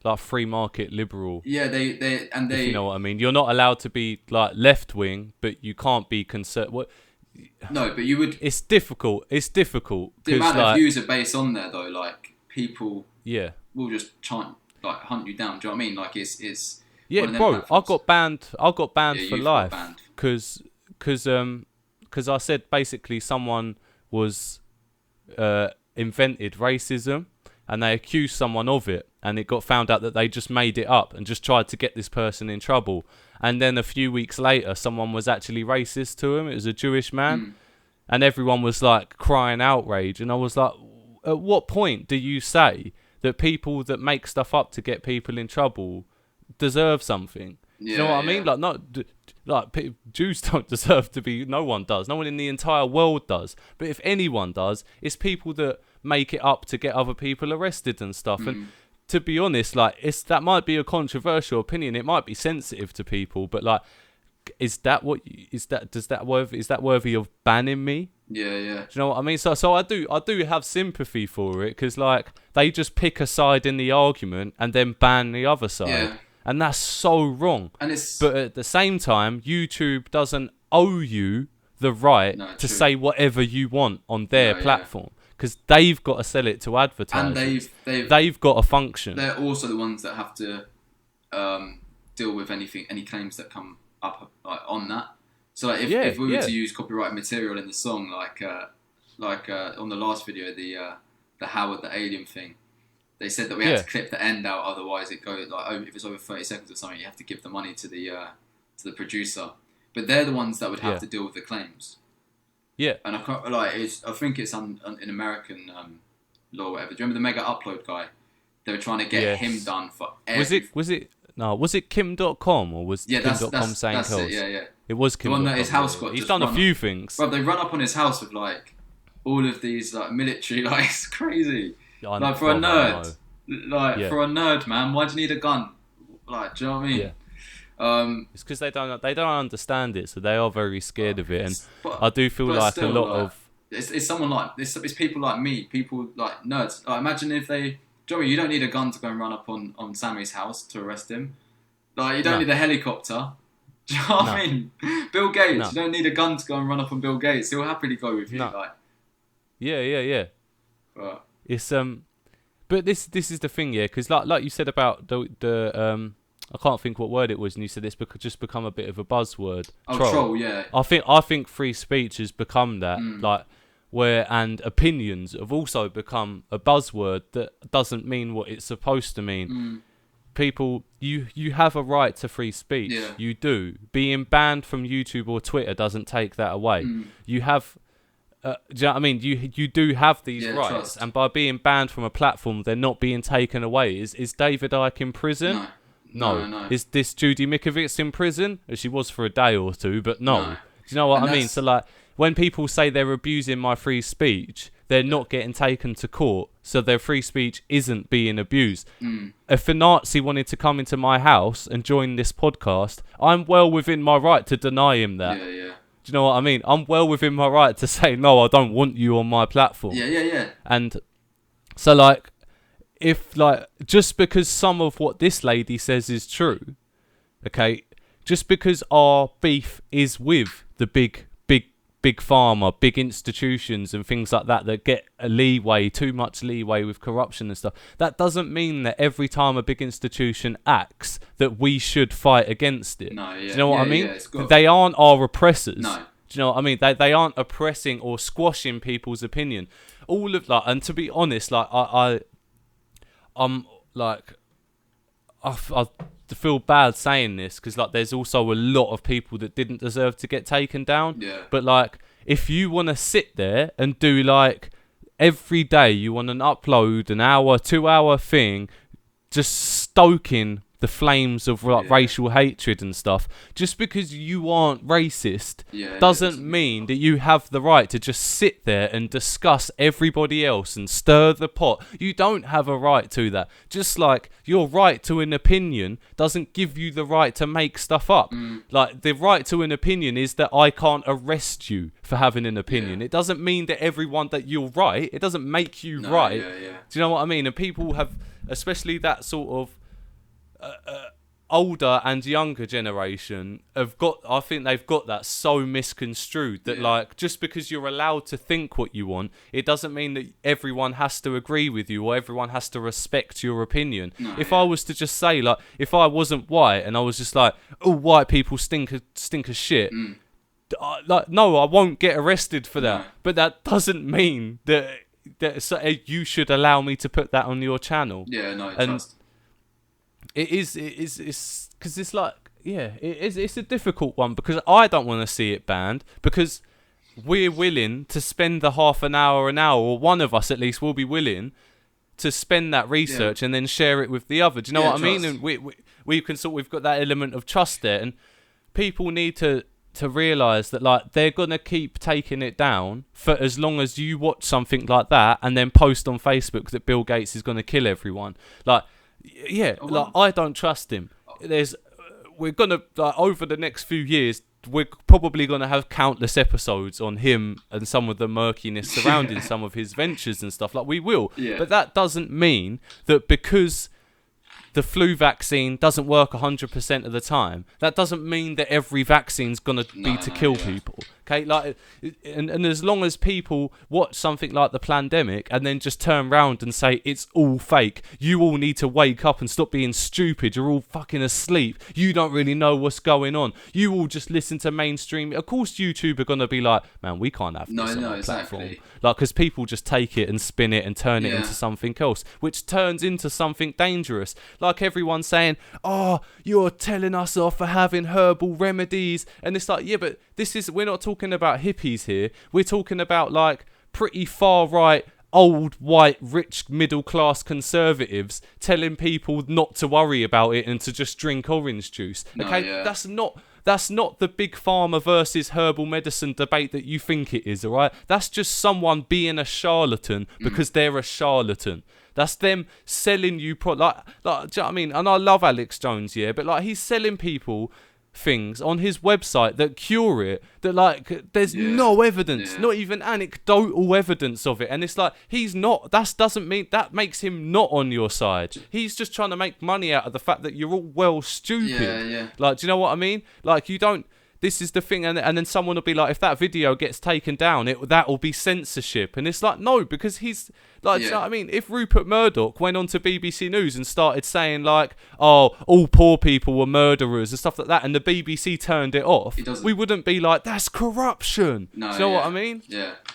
like free market liberal. Yeah, they if you know what I mean. You're not allowed to be like left wing, but you can't be No, but you would. It's difficult. It's difficult. The amount like, of views are based on there though. Like people. Yeah. Will just try and like hunt you down. Do you know what I mean? Like it's. Yeah, bro. I got banned. I got banned for life because I said basically someone was invented racism and they accused someone of it, and it got found out that they just made it up and just tried to get this person in trouble. And then a few weeks later, someone was actually racist to him. It was a Jewish man, and everyone was like crying outrage. And I was like, at what point do you say that people that make stuff up to get people in trouble deserve something? Do you know what I mean? Like, Jews don't deserve to be. No one does. No one in the entire world does. But if anyone does, it's people that make it up to get other people arrested and stuff. And to be honest, like, that might be a controversial opinion. It might be sensitive to people, but like, is that worthy of banning me? Yeah. Do you know what I mean? So I do have sympathy for it, because like they just pick a side in the argument and then ban the other side. Yeah. And that's so wrong. But at the same time, YouTube doesn't owe you the right to say whatever you want on their platform, because they've got to sell it to advertisers. And they've got a function. They're also the ones that have to deal with any claims that come up on that. So like, if we were to use copyrighted material in the song, like on the last video, the Howard the Alien thing. They said that we had to clip the end out, otherwise it goes like if it's over 30 seconds or something, you have to give the money to the producer. But they're the ones that would have to deal with the claims. Yeah. And I think it's in American law or whatever. Do you remember the Mega Upload guy? They were trying to get him done for everything. Was it Kim.com or was Kim.com saying that's it, yeah. It was Kim.com. The one that his house got. He's done a few things. Bro, they run up on his house with like all of these like military, like it's crazy. Like for a nerd, for a nerd, man. Why do you need a gun? Like, do you know what I mean? Yeah. It's because they don't understand it, so they are very scared of it. And I do feel like still, a lot of it's someone like it's people like me, people like nerds. Like, imagine if they, do you know what I mean? You don't need a gun to go and run up on Sammy's house to arrest him. Like, you don't need a helicopter. Do you know what I mean? Bill Gates, you don't need a gun to go and run up on Bill Gates. He'll happily go with you. Like, yeah. But it's but this is the thing, because like you said about the I can't think what word it was, and you said it's just become a bit of a buzzword. Troll, yeah. I think free speech has become that, and opinions have also become a buzzword that doesn't mean what it's supposed to mean. People, you have a right to free speech. Yeah. You do. Being banned from YouTube or Twitter doesn't take that away. You have. Do you know what I mean? You do have these rights, trust. And by being banned from a platform, they're not being taken away. Is David Icke in prison? No. Is this Judy Mikovits in prison? She was for a day or two, but no. Do you know what I mean? So like, when people say they're abusing my free speech, they're not getting taken to court, so their free speech isn't being abused. If a Nazi wanted to come into my house and join this podcast, I'm well within my right to deny him that. Yeah. Do you know what I mean? I'm well within my right to say, no, I don't want you on my platform. Yeah. And so, like, if, like, just because some of what this lady says is true, okay, just because our beef is with the big pharma, big institutions and things like that get too much leeway with corruption and stuff, that doesn't mean that every time a big institution acts that we should fight against it. No, yeah. Do you know what I mean? Yeah, they aren't our oppressors. No. Do you know what I mean? They aren't oppressing or squashing people's opinion. All of that, and to be honest, like I'm like, I feel bad saying this, because like there's also a lot of people that didn't deserve to get taken down. Yeah. But like, if you want to sit there and do like every day, you want to upload an hour, 2 hour thing, just stoking the flames of like racial hatred and stuff, just because you aren't racist doesn't mean that you have the right to just sit there and discuss everybody else and stir the pot. You don't have a right to that. Just like your right to an opinion doesn't give you the right to make stuff up. Like, the right to an opinion is that I can't arrest you for having an opinion. It doesn't mean that everyone that you're right. It doesn't make you right. Do you know what I mean? And people have, especially that sort of older and younger generation have got, I think they've got that so misconstrued that like, just because you're allowed to think what you want, it doesn't mean that everyone has to agree with you or everyone has to respect your opinion. If I was to just say, like, if I wasn't white and I was just like, oh, white people stink of shit, like, no, I won't get arrested for that. But that doesn't mean that you should allow me to put that on your channel. Trust. It's because it's like, it's a difficult one, because I don't want to see it banned, because we're willing to spend the half an hour, or one of us at least will be willing to spend that research and then share it with the other. Do you know what I mean? And we've got that element of trust there, and people need to realise that, like, they're gonna keep taking it down for as long as you watch something like that and then post on Facebook that Bill Gates is gonna kill everyone. Like, I don't trust him. We're gonna, like, over the next few years, we're probably gonna have countless episodes on him and some of the murkiness surrounding some of his ventures and stuff. Like, we will, but that doesn't mean that because the flu vaccine doesn't work 100% of the time, that doesn't mean that every vaccine's gonna be to kill people. Okay, like, and as long as people watch something like the Plandemic and then just turn around and say it's all fake, you all need to wake up and stop being stupid. You're all fucking asleep. You don't really know what's going on. You all just listen to mainstream. Of course, YouTube are gonna be like, man, we can't have this on our platform. Like, because people just take it and spin it and turn it into something else, which turns into something dangerous. Like, everyone's saying, oh, you're telling us off for having herbal remedies, and it's like, yeah, but we're not talking about hippies here. We're talking about, like, pretty far right, old white rich middle class conservatives telling people not to worry about it and to just drink orange juice. That's not the big pharma versus herbal medicine debate that you think it is, all right? That's just someone being a charlatan because they're a charlatan. That's them selling you do you know what I mean? And I love Alex Jones, but, like, he's selling people things on his website that cure it, that, like, there's no evidence, not even anecdotal evidence of it, and it's like, doesn't mean that makes him not on your side. He's just trying to make money out of the fact that you're all well stupid. Like, do you know what I mean? Like, you don't. This is the thing, and then someone will be like, if that video gets taken down, that will be censorship, and it's like, no, because he's like, do you know what I mean? If Rupert Murdoch went on to BBC News and started saying, like, oh, all poor people were murderers and stuff like that, and the BBC turned it off, we wouldn't be like, that's corruption. Do you know what I mean?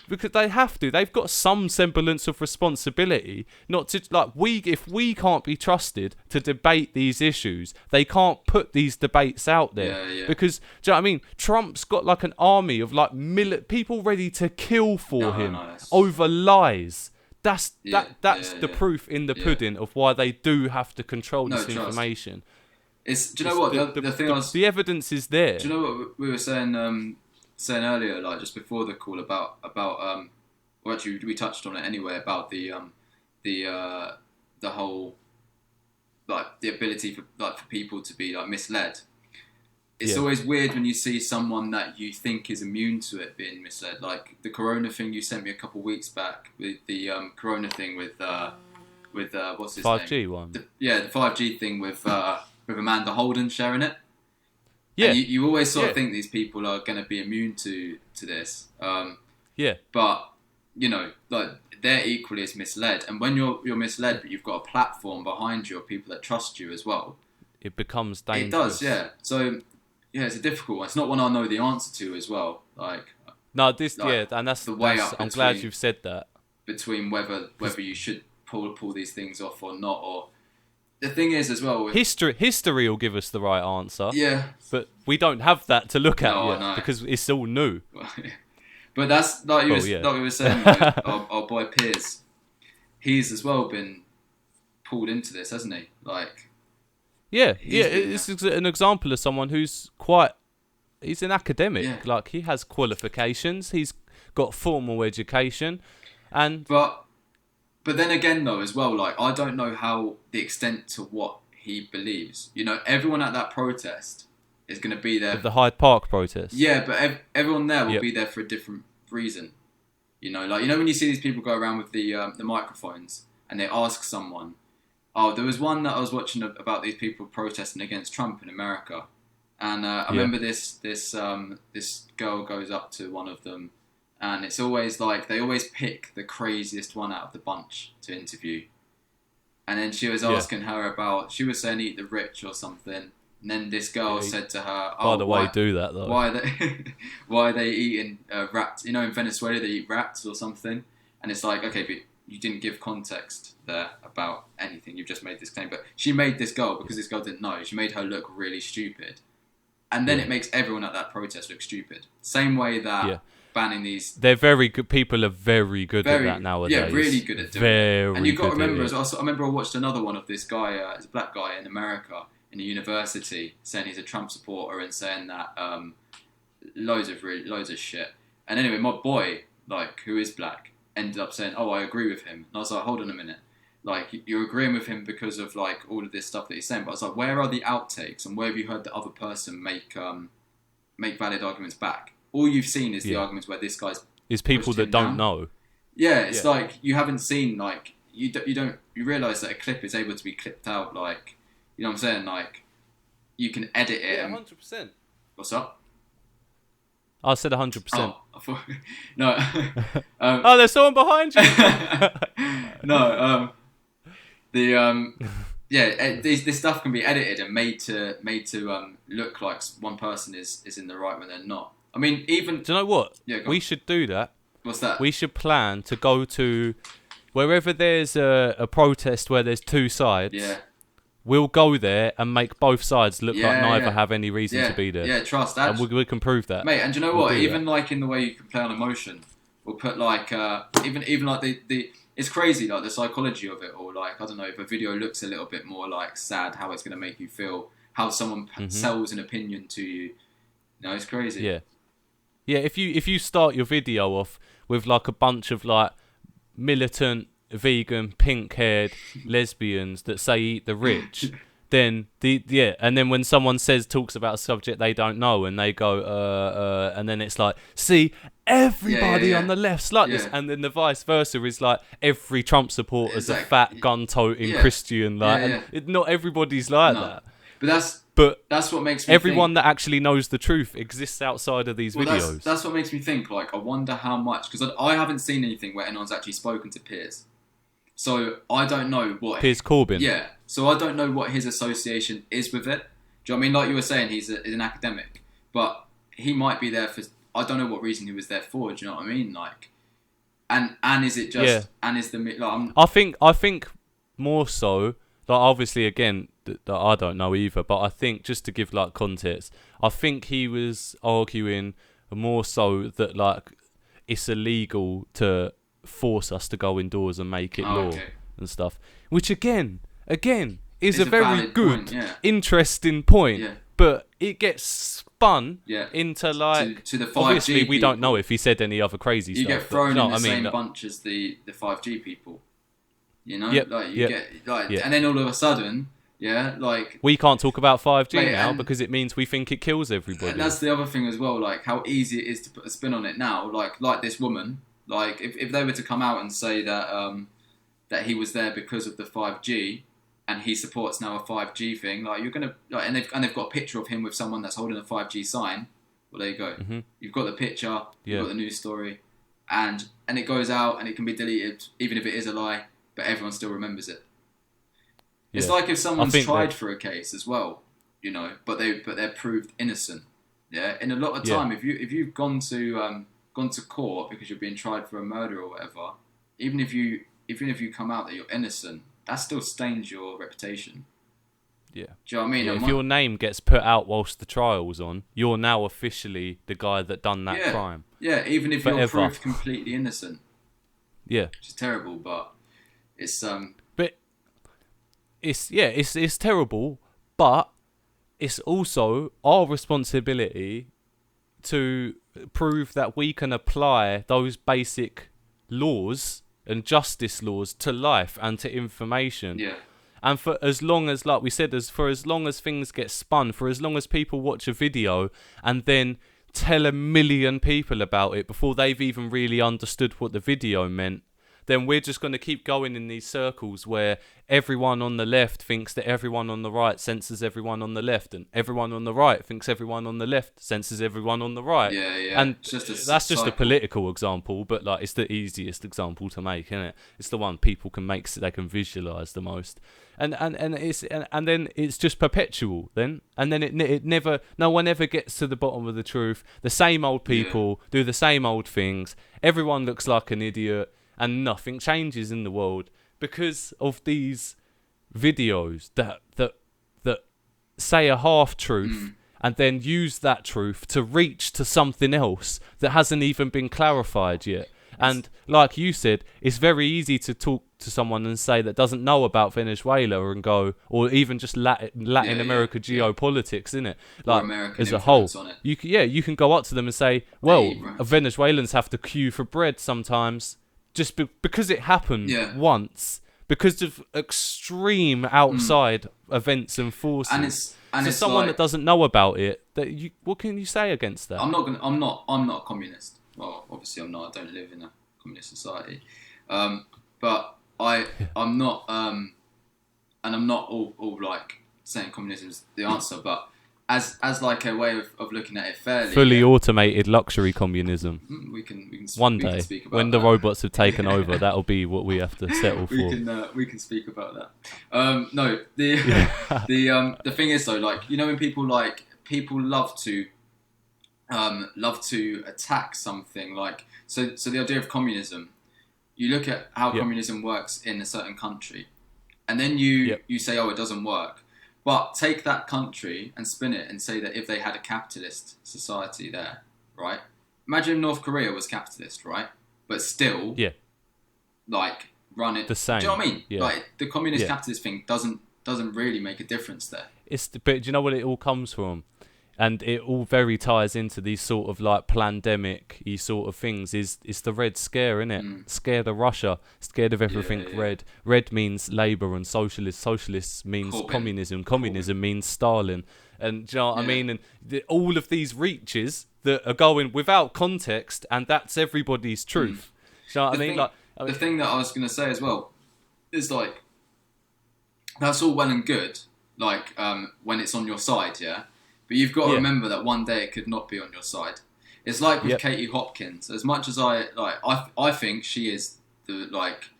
Because they have to. They've got some semblance of responsibility, not to, like, if we can't be trusted to debate these issues, they can't put these debates out there. Because, do you know what I mean? Trump's got, like, an army of, like, people ready to kill for him over lies. That's the proof in the pudding of why they do have to control this information. Do you know what the thing was? The evidence is there. Do you know what we were saying earlier, like, just before the call about well, actually we touched on it anyway, about the whole, like, the ability for people to be, like, misled. It's always weird when you see someone that you think is immune to it being misled. Like the Corona thing you sent me a couple of weeks back, with the Corona thing with what's his 5G name? one. The 5G thing with Amanda Holden sharing it. Yeah. And you always sort of think these people are going to be immune to this. But, you know, like, they're equally as misled. And when you're misled, but you've got a platform behind you of people that trust you as well, it becomes dangerous. It does, So. Yeah, it's a difficult one. It's not one I know the answer to as well. Like, no, and that's the way up. I'm glad you've said that. Between whether you should pull these things off or not, or the thing is as well. History will give us the right answer. Yeah, but we don't have that to look at yet because it's all new. But that's like we were saying with our boy Piers. He's as well been pulled into this, hasn't he? Like. It's an example of someone who's he's an academic. Like, he has qualifications, he's got formal education, and but then again though as well, like, I don't know how the extent to what he believes. You know, everyone at that protest is going to be there. The Hyde Park protest. Yeah, but everyone there will be there for a different reason. You know, like, you know when you see these people go around with the microphones and they ask someone, Oh, there was one that I was watching about these people protesting against Trump in America, and I Yeah. remember this girl goes up to one of them, and it's always like they always pick the craziest one out of the bunch to interview, and then she was asking her about, she was saying eat the rich or something, and then this girl said to her, By the way, do that though. why are they why are they eating rats? You know, in Venezuela they eat rats or something, and it's like, okay, but you didn't give context there about anything. You've just made this claim. But she made this girl, because this girl didn't know, she made her look really stupid. And then it makes everyone at that protest look stupid. Same way that banning these... They're very good. People are very good at that nowadays. Yeah, really good at doing it. And you've got to remember as well, I remember I watched another one of this guy, he's a black guy in America, in a university, saying he's a Trump supporter and saying that loads of shit. And anyway, my boy, like, who is black, ended up saying, oh, I agree with him. And I was like, hold on a minute. Like, you're agreeing with him because of, like, all of this stuff that he's saying. But I was like, where are the outtakes? And where have you heard the other person make valid arguments back? All you've seen is the arguments where this guy's... Is people that don't know. Yeah, it's like, you haven't seen, like... You realise that a clip is able to be clipped out, like... You know what I'm saying? Like, you can edit it. Yeah, 100%. What's up? I said 100%. Oh, I thought... No. Oh, there's someone behind you! No, this stuff can be edited and made to look like one person is in the right when they're not. I mean, even... Do you know what? Yeah, we should do that. What's that? We should plan to go to wherever there's a protest where there's two sides. Yeah. We'll go there and make both sides look like neither have any reason to be there. Yeah, trust that. And we can prove that. Mate, and do you know what? Even like in the way you can play on emotion, we'll put like even like the it's crazy, like the psychology of it, or like, I don't know, if a video looks a little bit more like sad, how it's going to make you feel, how someone sells an opinion to you. You know, it's crazy. Yeah. Yeah, if you start your video off with like a bunch of like militant, vegan, pink-haired lesbians that say eat the rich, then and then when someone talks about a subject they don't know and they go and then it's like, see, everybody on the left's like this, and then the vice versa is like every Trump supporter is a fat gun-toting Christian, like and not everybody's like that. But that's what makes me everyone that actually knows the truth exists outside of these videos. That's what makes me think, like, I wonder how much, because I haven't seen anything where anyone's actually spoken to Piers. So I don't know what... Piers Corbyn? Yeah. So I don't know what his association is with it. Do you know what I mean? Like you were saying, he's an academic. But he might be there for... I don't know what reason he was there for. Do you know what I mean? Like... And is it just... Yeah. And is the... Like, I think more so... Like, obviously, again, that I don't know either. But I think, just to give, like, context, I think he was arguing more so that, like, it's illegal to... force us to go indoors and make it law and stuff, which again is a very good point, interesting point, but it gets spun into like to the 5G obviously we people. don't know if he said any other crazy you stuff, get thrown in the same like, bunch as the 5G people, you know, like you get like and then all of a sudden like we can't talk about 5G now because it means we think it kills everybody. And that's the other thing as well, like how easy it is to put a spin on it now, like this woman. Like, if they were to come out and say that that he was there because of the 5G and he supports now a 5G thing, like, you're gonna like, and they've got a picture of him with someone that's holding a 5G sign. Well, there you go. You've got the picture. You've got the news story, and it goes out and it can be deleted, even if it is a lie, but everyone still remembers it. It's like if someone's tried for a case as well, you know, but they're proved innocent. Yeah, in a lot of time, if you've gone to court because you're being tried for a murder or whatever, even if you come out that you're innocent, that still stains your reputation. Yeah. Do you know what I mean? Yeah, if your name gets put out whilst the trial's on, you're now officially the guy that done that crime. Yeah, even if you're proved completely innocent. Yeah. Which is terrible, but it's But it's terrible, but it's also our responsibility to prove that we can apply those basic laws and justice laws to life and to information. Yeah. And for as long as, like we said, for as long as things get spun, for as long as people watch a video and then tell a million people about it before they've even really understood what the video meant, then we're just going to keep going in these circles where everyone on the left thinks that everyone on the right censors everyone on the left, and everyone on the right thinks everyone on the left censors everyone on the right. Yeah. And that's just a political example, but like it's the easiest example to make, isn't it? It's the one people can make so they can visualize the most. And then it's just perpetual then, and then it never, no one ever gets to the bottom of the truth. The same old people do the same old things. Everyone looks like an idiot, and nothing changes in the world because of these videos that say a half truth and then use that truth to reach to something else that hasn't even been clarified yet. And like you said, it's very easy to talk to someone and say that doesn't know about Venezuela and go, or even just Latin America geopolitics, isn't it? Like as a whole, you can go up to them and say, well, Venezuelans have to queue for bread sometimes, just because it happened once, because of extreme outside events and forces. And it's someone that doesn't know about it, what can you say against that? I'm not a communist. Well, obviously I'm not. I don't live in a communist society, but I'm not, and I'm not all like saying communism is the answer. But as like a way of looking at it fairly, fully automated luxury communism. We can one day speak about when the robots have taken over, that'll be what we have to settle for. We can speak about that. No, the thing is though, like when people love to attack something, like so the idea of communism, you look at how communism works in a certain country, and then you say, oh, it doesn't work, but take that country and spin it and say that if they had a capitalist society there, right? Imagine North Korea was capitalist, right? But still like run it the same. Do you know what I mean? Like the communist capitalist thing doesn't really make a difference there. But do you know what it all comes from? And it all very ties into these sort of like Plandemic-y sort of things. It's the Red Scare, innit? Scared of Russia, scared of everything red. Red means Labour and Socialist. Socialist means communism. Communism means Stalin. And do you know what I mean? And all of these reaches that are going without context, and that's everybody's truth. Do you know what I mean? The thing that I was going to say as well is like, that's all well and good, like when it's on your side, yeah? But you've got to remember that one day it could not be on your side. It's like with Katie Hopkins. As much as I think she is the like,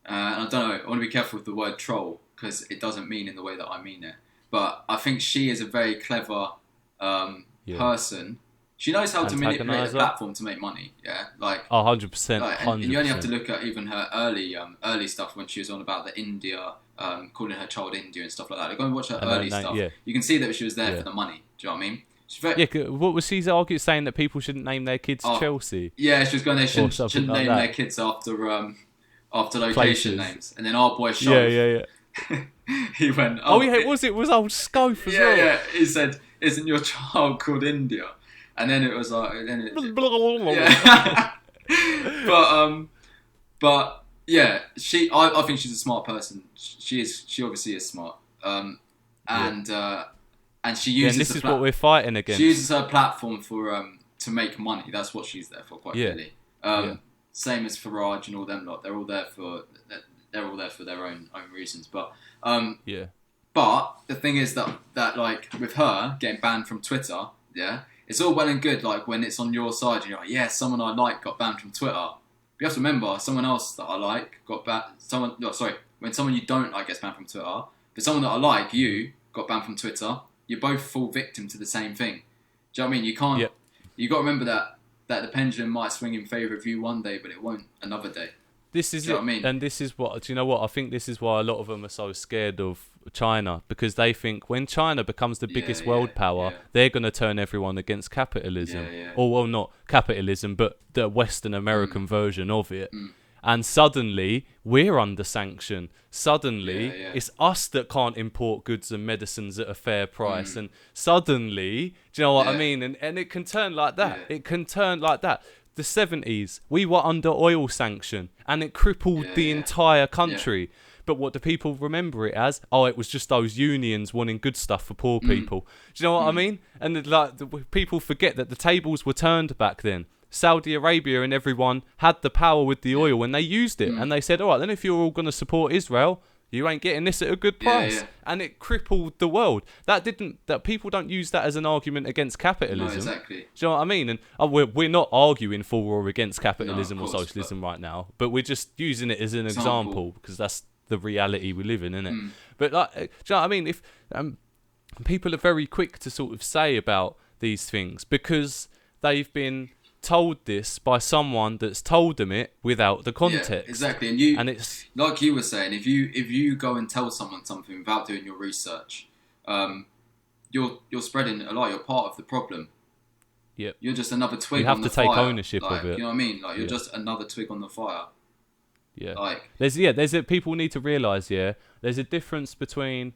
and I don't know. I want to be careful with the word troll because it doesn't mean in the way that I mean it. But I think she is a very clever person. She knows how to manipulate a platform to make money. Yeah, like 100%. And you only have to look at even her early stuff when she was on about the India. Calling her child India and stuff like that. Go and watch her early stuff. You can see that she was there for the money. Do you know what I mean? What was she arguing, saying that people shouldn't name their kids Chelsea? Yeah, she was going. They shouldn't name their kids after location names. And then our boy Sean. He went. Was old Scope as well? Yeah. He said, "Isn't your child called India?" And then it was like, but. Yeah, I think she's a smart person. She obviously is smart. And she uses. And this is what we're fighting against. She uses her platform for to make money. That's what she's there for, quite clearly. Same as Farage and all them lot. They're all there for their own reasons. But But the thing is that like with her getting banned from Twitter, it's all well and good. Like when it's on your side, and you're like, someone I like got banned from Twitter. You have to remember, someone else that I like got banned. When someone you don't like gets banned from Twitter, but someone that I like, you got banned from Twitter. You both fall victim to the same thing. Do you know what I mean? You can't. You got to remember that the pendulum might swing in favour of you one day, but it won't another day. This is it, what I mean? And this is what. Do you know what? I think this is why a lot of them are so scared of China, because they think when China becomes the biggest world power, they're going to turn everyone against capitalism. Or, well, not capitalism, but the Western American version of it. And suddenly, we're under sanction. Suddenly, it's us that can't import goods and medicines at a fair price. And suddenly, do you know what I mean? And it can turn like that. It can turn like that. The 70s, we were under oil sanction, and it crippled the entire country. But what do people remember it as? Oh, it was just those unions wanting good stuff for poor people. Do you know what I mean? And like people forget that the tables were turned back then. Saudi Arabia and everyone had the power with the oil and they used it. And they said, all right, then if you're all going to support Israel, you ain't getting this at a good price. And it crippled the world. That people don't use that as an argument against capitalism. No, exactly. Do you know what I mean? And we're not arguing for or against capitalism or socialism right now, but we're just using it as an example because that's the reality we live in, isn't it? But like, do you know what I mean? If people are very quick to sort of say about these things because they've been told this by someone that's told them it without the context. Yeah, exactly. And it's like you were saying, if you go and tell someone something without doing your research, you're spreading a lie. You're part of the problem. Yep. You're just another twig on the fire. You have to take ownership of it. You know what I mean? Like you're just another twig on the fire. Yeah. Like people need to realise, there's a difference between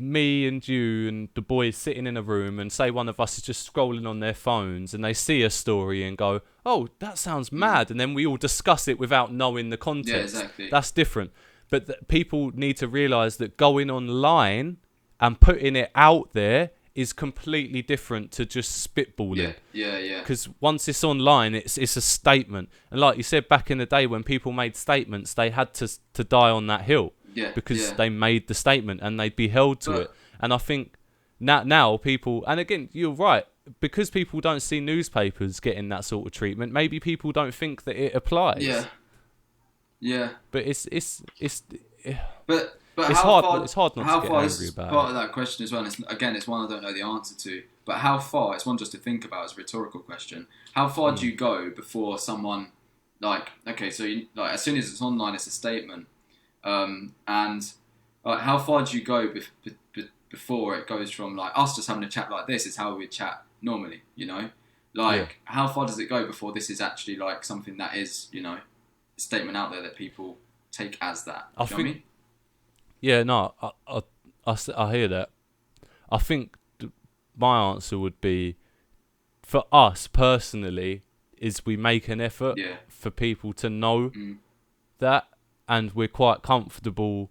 me and you and the boys sitting in a room and say one of us is just scrolling on their phones and they see a story and go, oh, that sounds mad, and then we all discuss it without knowing the context. Yeah, exactly. That's different. But people need to realise that going online and putting it out there is completely different to just spitballing. Yeah. Because once it's online, it's a statement. And like you said, back in the day when people made statements, they had to die on that hill. Because they made the statement and they'd be held to it. And I think now people, and again, you're right, because people don't see newspapers getting that sort of treatment, maybe people don't think that it applies. Yeah. But it's hard not to get angry about it. Part of that question as well, and it's one I don't know the answer to, but how far, it's one just to think about as a rhetorical question, how far do you go before someone, like, okay, so as soon as it's online, it's a statement, and how far do you go before it goes from like us just having a chat like this is how we chat normally, you know? How far does it go before this is actually like something that is, you know, a statement out there that people take as that? I think, yeah, no, I hear that. I think my answer would be, for us personally, is we make an effort for people to know that, and we're quite comfortable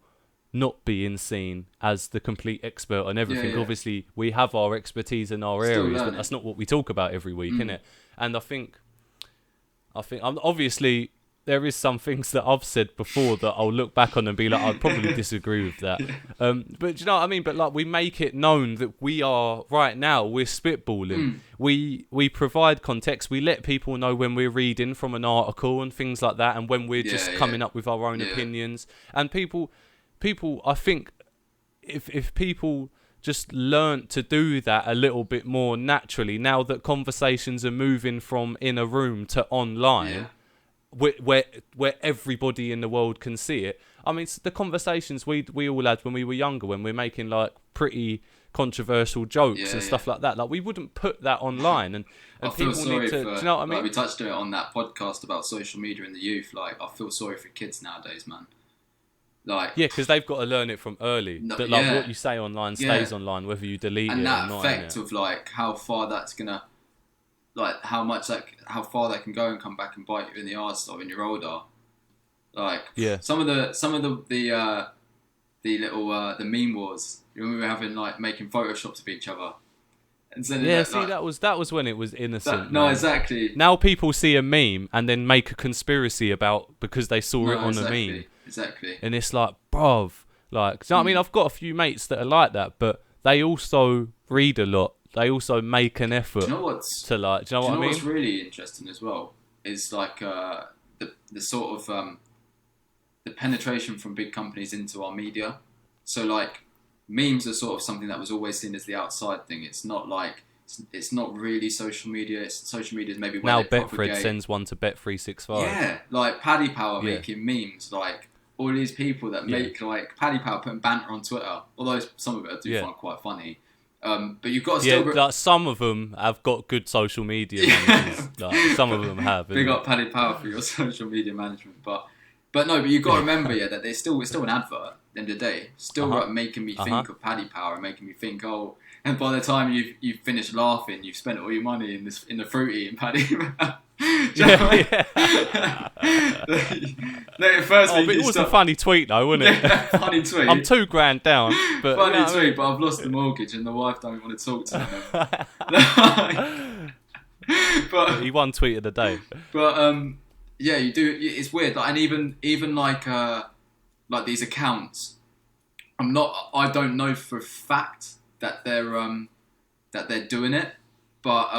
not being seen as the complete expert on everything. Obviously, we have our expertise in our areas, but that's not what we talk about every week, innit? And I think obviously there is some things that I've said before that I'll look back on and be like, I'd probably disagree with that. But do you know what I mean? But like, we make it known that we are, right now, we're spitballing. We provide context. We let people know when we're reading from an article and things like that, and when we're just coming up with our own opinions. And people, I think, if people just learnt to do that a little bit more naturally, now that conversations are moving from in a room to online, where everybody in the world can see it. I mean, the conversations we all had when we were younger, when we're making like pretty controversial jokes and stuff like that, like we wouldn't put that online, and people need to. Do you know what I mean? Like, we touched on it on that podcast about social media and the youth. Like, I feel sorry for kids nowadays, man. Like, because they've got to learn it from early. That like what you say online stays online, whether you delete it or not. And that effect of like how far that's gonna. Like how far they can go and come back and bite you in the arse when you're older. Like some of the little the meme wars. You remember we were having like making photoshops of each other. And that was when it was innocent. No, exactly. Now people see a meme and then make a conspiracy because they saw it on a meme. Exactly. And it's like, bruv, like, do you know what I mean? I've got a few mates that are like that, but they also read a lot. They also make an effort to like. Do you know what I mean? What's really interesting as well is like the sort of the penetration from big companies into our media. So like memes are sort of something that was always seen as the outside thing. It's not like it's not really social media. Social media is maybe where now they Betfred propagate. Sends one to Bet365. Yeah, like Paddy Power making memes, like all these people that make like Paddy Power putting banter on Twitter. Although some of it I do find quite funny. But you've got to still... like some of them have got good social media managers. Like, some of them have. Big up Paddy Power for your social media management. But you've got to remember, that it's still an advert at the end of the day. Still making me think of Paddy Power and making me think, and by the time you've finished laughing, you've spent all your money in the fruity and Paddy Power. It was a funny tweet though, wasn't it? Funny tweet. I'm $2,000 down, but funny tweet. But I've lost the mortgage and the wife don't want to talk to me. But He won tweet of the day. But yeah, you do. It's weird. Like, and even like these accounts, I don't know for a fact that they're doing it, but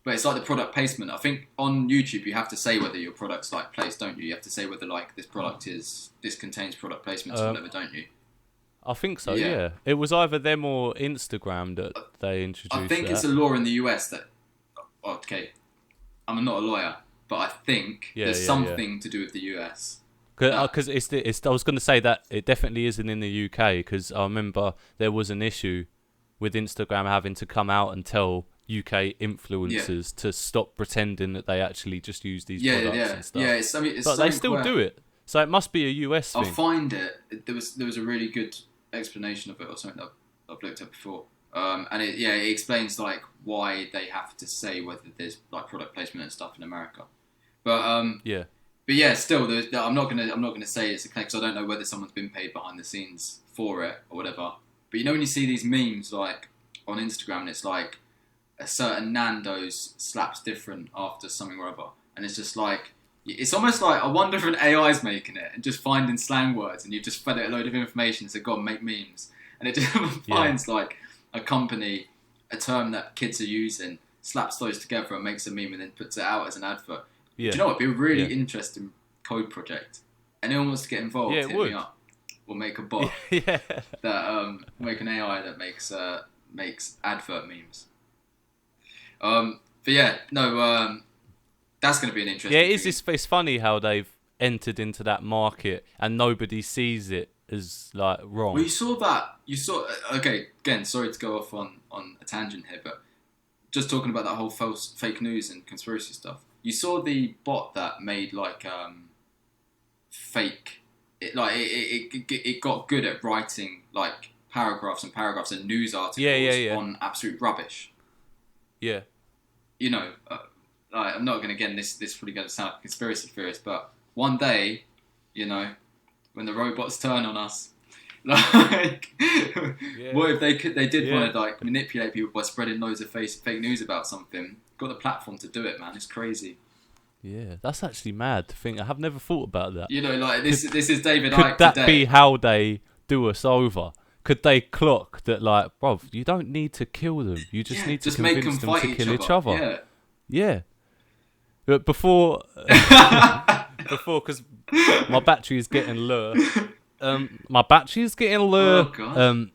it's like the product placement. I think on YouTube you have to say whether your product's like placed, don't you? You have to say whether like this contains product placements or whatever, don't you? I think so. Yeah. It was either them or Instagram that they introduced. I think it's a law in the US that. Okay, I'm not a lawyer, but I think there's something to do with the US. Because I was going to say that it definitely isn't in the UK, because I remember there was an issue with Instagram having to come out and tell UK influencers to stop pretending that they actually just use these products and stuff. Yeah, it's but they still do it, so it must be a US thing. I'll find it. There was a really good explanation of it, or something that I've looked at before. And it explains like why they have to say whether there's like product placement and stuff in America. But yeah, still, I'm not gonna say it's a claim because I don't know whether someone's been paid behind the scenes for it or whatever. But you know when you see these memes like on Instagram, and it's like a certain Nando's slaps different after something or other, and it's just like it's almost like I wonder if an AI's making it and just finding slang words, and you just fed it a load of information and said, "Go on, make memes," and it just finds like a company, a term that kids are using, slaps those together and makes a meme and then puts it out as an advert. Yeah. Do you know what? It'd be a really interesting code project. Anyone wants to get involved, hit me up. We'll make a bot that make an AI that makes advert memes. But yeah, no, that's going to be an interesting. Yeah, it's funny how they've entered into that market and nobody sees it as like wrong. Well, you saw okay, again, sorry to go off on a tangent here, but just talking about that whole fake news and conspiracy stuff. You saw the bot that made like fake. It got good at writing like paragraphs and news articles on absolute rubbish. Yeah. You know, I'm not going to this is probably going to sound like a conspiracy theorist, but one day, you know, when the robots turn on us, like, what if they did want to like manipulate people by spreading loads of fake news about something? Got the platform to do it, man. It's crazy. Yeah, that's actually mad to think. I have never thought about that. You know, like this is David Icke today. Could that be how they do us over? Could they clock that, like, bruv, you don't need to kill them. You just need to convince them to kill each other. Yeah. But before, because my battery is getting low. Oh, God.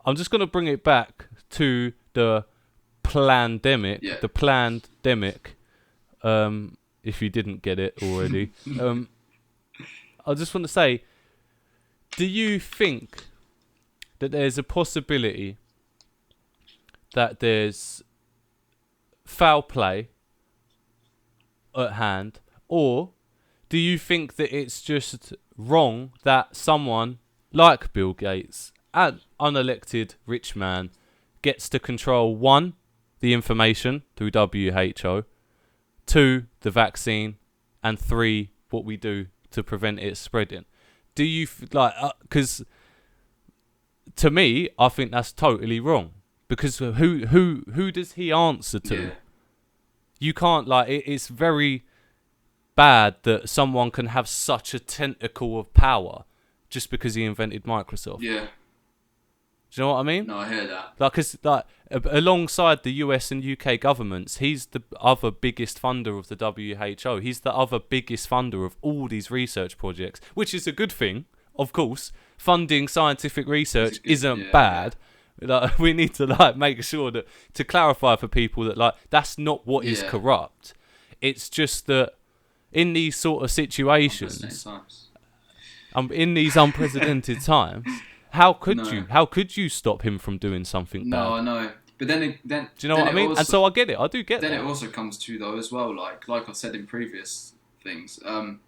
I'm just going to bring it back to the Plandemic. Yeah. The Plandemic. If you didn't get it already. I just want to say, do you think that there's a possibility that there's foul play at hand, or do you think that it's just wrong that someone like Bill Gates, an unelected rich man, gets to control 1, the information through WHO, 2, the vaccine, and 3, what we do to prevent it spreading? Do you because to me, I think that's totally wrong, because who does he answer to? Yeah. You can't, like, it's very bad that someone can have such a tentacle of power just because he invented Microsoft. Yeah. Do you know what I mean? No, I hear that. Like, cause, like, alongside the US and UK governments, he's the other biggest funder of the WHO. He's the other biggest funder of all these research projects, which is a good thing, of course. Funding scientific research isn't bad. Like, we need to like make sure that, to clarify for people, that like that's not what is corrupt. It's just that in these sort of situations, in these unprecedented times, how could you stop him from doing something bad? No, I know. But then do you know what I mean? And so I get it. I do get then that. Then it also comes to, though, as well, like I've said in previous things. In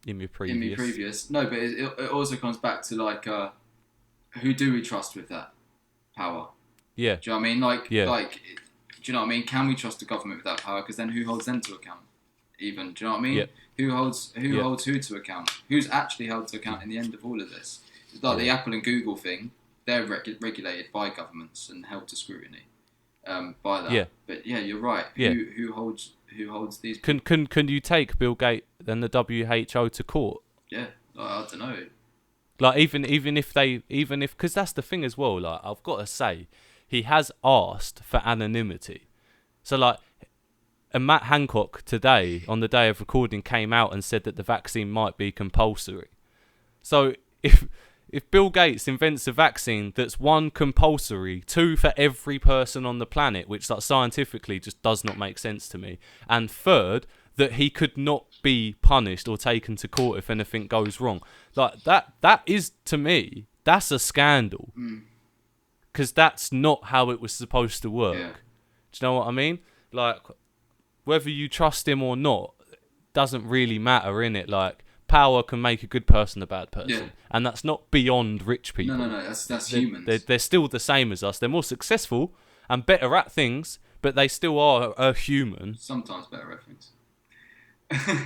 my previous. No, but it also comes back to, like, who do we trust with that power? Yeah. Do you know what I mean? Like, do you know what I mean? Can we trust the government with that power? Because then who holds them to account? Even, do you know what I mean? Yeah. Who holds who to account? Who's actually held to account in the end of all of this? It's like the Apple and Google thing. They're regulated by governments and held to scrutiny. by that. Yeah. But yeah, you're right. Yeah. Who holds these? Can you take Bill Gates and the WHO to court? Yeah, I don't know. Like even if because that's the thing as well. Like I've got to say, he has asked for anonymity. So like, and Matt Hancock today on the day of recording came out and said that the vaccine might be compulsory. So if Bill Gates invents a vaccine that's one, compulsory, two, for every person on the planet, which like scientifically just does not make sense to me, and third, that he could not be punished or taken to court if anything goes wrong, like that is, to me, that's a scandal, because that's not how it was supposed to work. Yeah. Do you know what I mean? Like, whether you trust him or not doesn't really matter, innit? Like, power can make a good person a bad person. Yeah. And that's not beyond rich people. No, that's humans. They're still the same as us. They're more successful and better at things, but they still are a human. Sometimes better at things.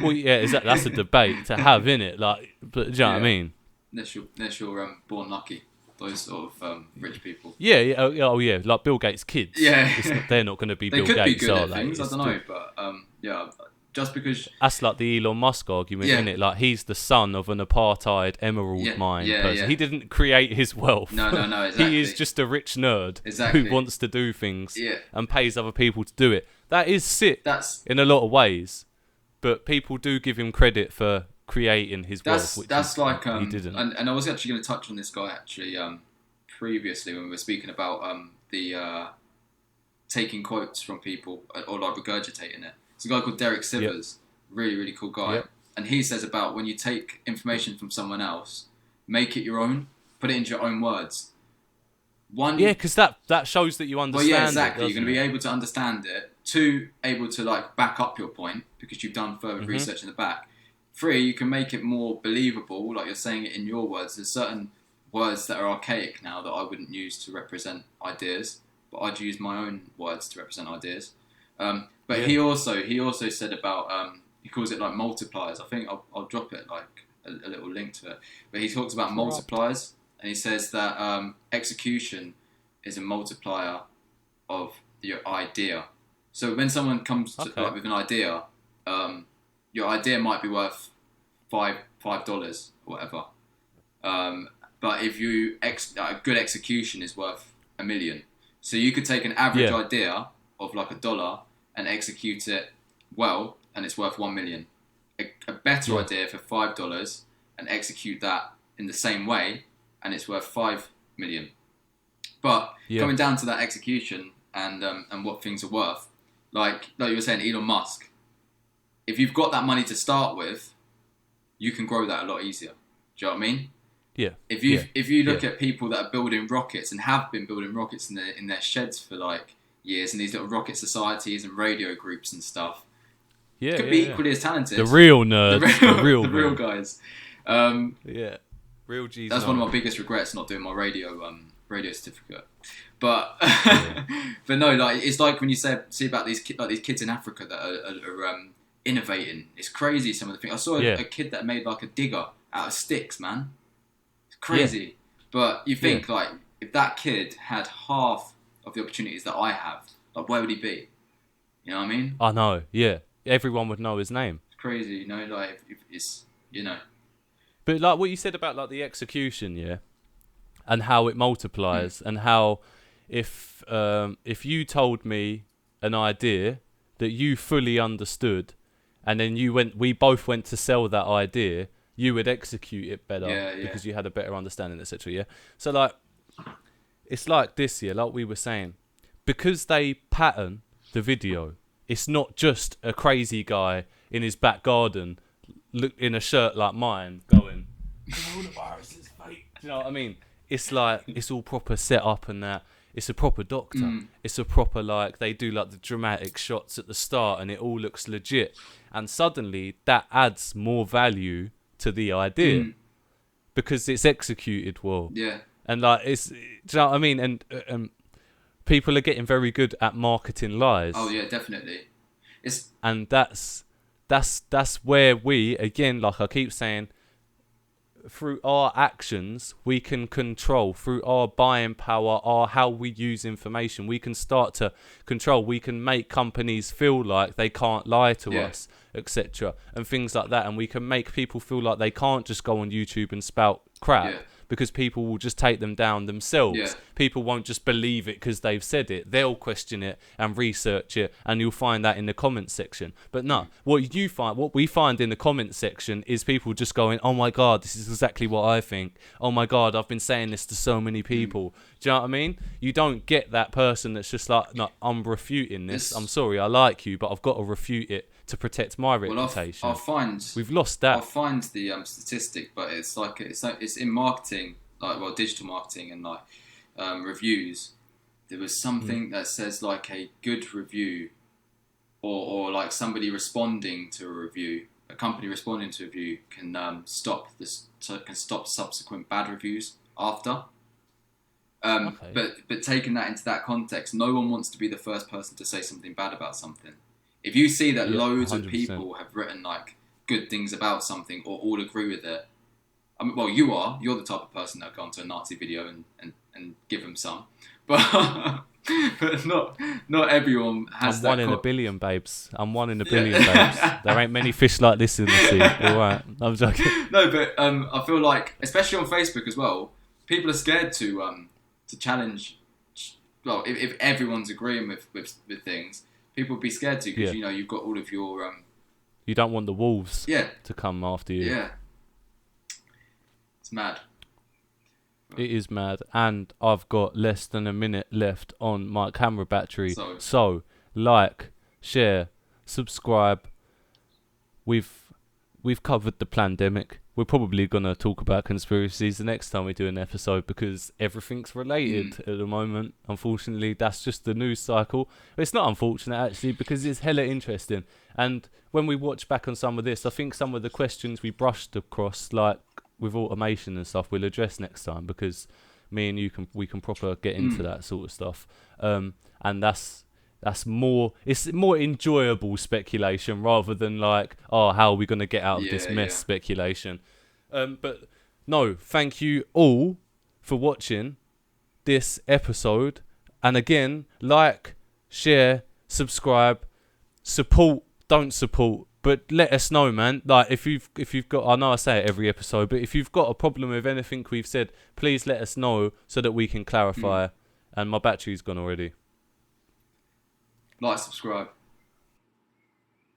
Well, yeah, that's a debate to have, innit? Like, but do you know what I mean? Unless you're born lucky. Those sort of rich people. Yeah, yeah, like Bill Gates' kids. Yeah. They're not going to be they Bill could Gates, be good are at they? things, I don't know, but yeah, just because... That's like the Elon Musk argument, isn't it? Like, he's the son of an apartheid emerald mine person. Yeah. He didn't create his wealth. No, exactly. He is just a rich nerd Exactly. who wants to do things Yeah. and pays other people to do it. That is sick That's in a lot of ways, but people do give him credit for creating his wealth, which he didn't. And I was actually going to touch on this guy, actually, previously when we were speaking about the taking quotes from people or like regurgitating it. It's a guy called Derek Sivers, really, really cool guy. And he says about when you take information from someone else, make it your own, put it into your own words. Because that shows that you understand. Well, yeah, exactly. You're going to be able to understand it. 2, able to like back up your point because you've done further research in the back. 3, you can make it more believable, like you're saying it in your words. There's certain words that are archaic now that I wouldn't use to represent ideas, but I'd use my own words to represent ideas. But he also said about he calls it like multipliers. I think I'll drop it like a little link to it. But he talks about multipliers, and he says that execution is a multiplier of your idea. So when someone comes to, like, with an idea, your idea might be worth $5 or whatever. But if a good execution is worth $1 million. So you could take an average idea of like $1 and execute it well, and it's worth $1 million. A better idea for $5 and execute that in the same way, and it's worth $5 million. But coming down to that execution and what things are worth, like you were saying, Elon Musk. If you've got that money to start with, you can grow that a lot easier. Do you know what I mean? Yeah. If you look at people that are building rockets and have been building rockets in their sheds for like years, and these little rocket societies and radio groups and stuff, could be equally as talented. The real nerds, the real guys. Real G's. That's one of my biggest regrets, not doing my radio certificate. But but no, like it's like when you see about these kids in Africa that are innovating. It's crazy, some of the things. I saw a kid that made like a digger out of sticks, man. It's crazy. But you think like if that kid had half of the opportunities that I have, like where would he be? You know what I mean? I know. Yeah, everyone would know his name. It's crazy, you know. Like if it's But like what you said about like the execution, and how it multiplies, and how if you told me an idea that you fully understood, and then we both went to sell that idea, you would execute it better because you had a better understanding, etc. Yeah. So like, it's like this, like we were saying, because they pattern the video. It's not just a crazy guy in his back garden, in a shirt like mine, going, "Coronavirus is fake." Do you know what I mean? It's like it's all proper set up and that. It's a proper doctor. It's a proper like they do like the dramatic shots at the start, and it all looks legit. And suddenly that adds more value to the idea because it's executed well. Yeah. And like do you know what I mean? And people are getting very good at marketing lies. Oh yeah, definitely. And that's where we, again, like I keep saying, through our actions, we can control through our buying power, our how we use information. We can start to control. We can make companies feel like they can't lie to us, etc., and things like that. And we can make people feel like they can't just go on YouTube and spout crap. Because people will just take them down themselves. People won't just believe it because they've said it. They'll question it and research it, and you'll find that in the comment section. But no, what we find in the comment section is people just going, "Oh my God, this is exactly what I think. Oh my God, I've been saying this to so many people." Do you know what I mean? You don't get that person that's just like, "No, I'm refuting this. I'm sorry, I like you, but I've got to refute it to protect my reputation." I'll find we've lost that. I'll find the statistic, but it's in marketing, digital marketing and reviews. There was something that says like a good review, or like somebody responding to a review, a company responding to a review can stop subsequent bad reviews after. But taking that into that context, no one wants to be the first person to say something bad about something. If you see that loads 100%. Of people have written like good things about something or all agree with it, I mean, well, you're the type of person that would go onto a Nazi video and give them some, but not everyone has that. I'm one in a billion, babes. I'm one in a billion, babes. There ain't many fish like this in the sea. All right, I'm joking. No, but I feel like, especially on Facebook as well, people are scared to challenge. Well, if everyone's agreeing with things, people would be scared to because you've got all of your. You don't want the wolves to come after you. Yeah, it's mad. It is mad, and I've got less than a minute left on my camera battery. So like, share, subscribe. We've covered the Plandemic. We're probably gonna talk about conspiracies the next time we do an episode because everything's related at the moment. Unfortunately, that's just the news cycle. It's not unfortunate actually because it's hella interesting. And when we watch back on some of this, I think some of the questions we brushed across, like with automation and stuff, we'll address next time because me and you we can proper get into that sort of stuff. And that's more, it's more enjoyable speculation rather than like, oh, how are we going to get out of this mess speculation. But no, thank you all for watching this episode. And again, like, share, subscribe, support, don't support, but let us know, man. Like, if you've got, I know I say it every episode, but if you've got a problem with anything we've said, please let us know so that we can clarify. And my battery's gone already. Like, subscribe.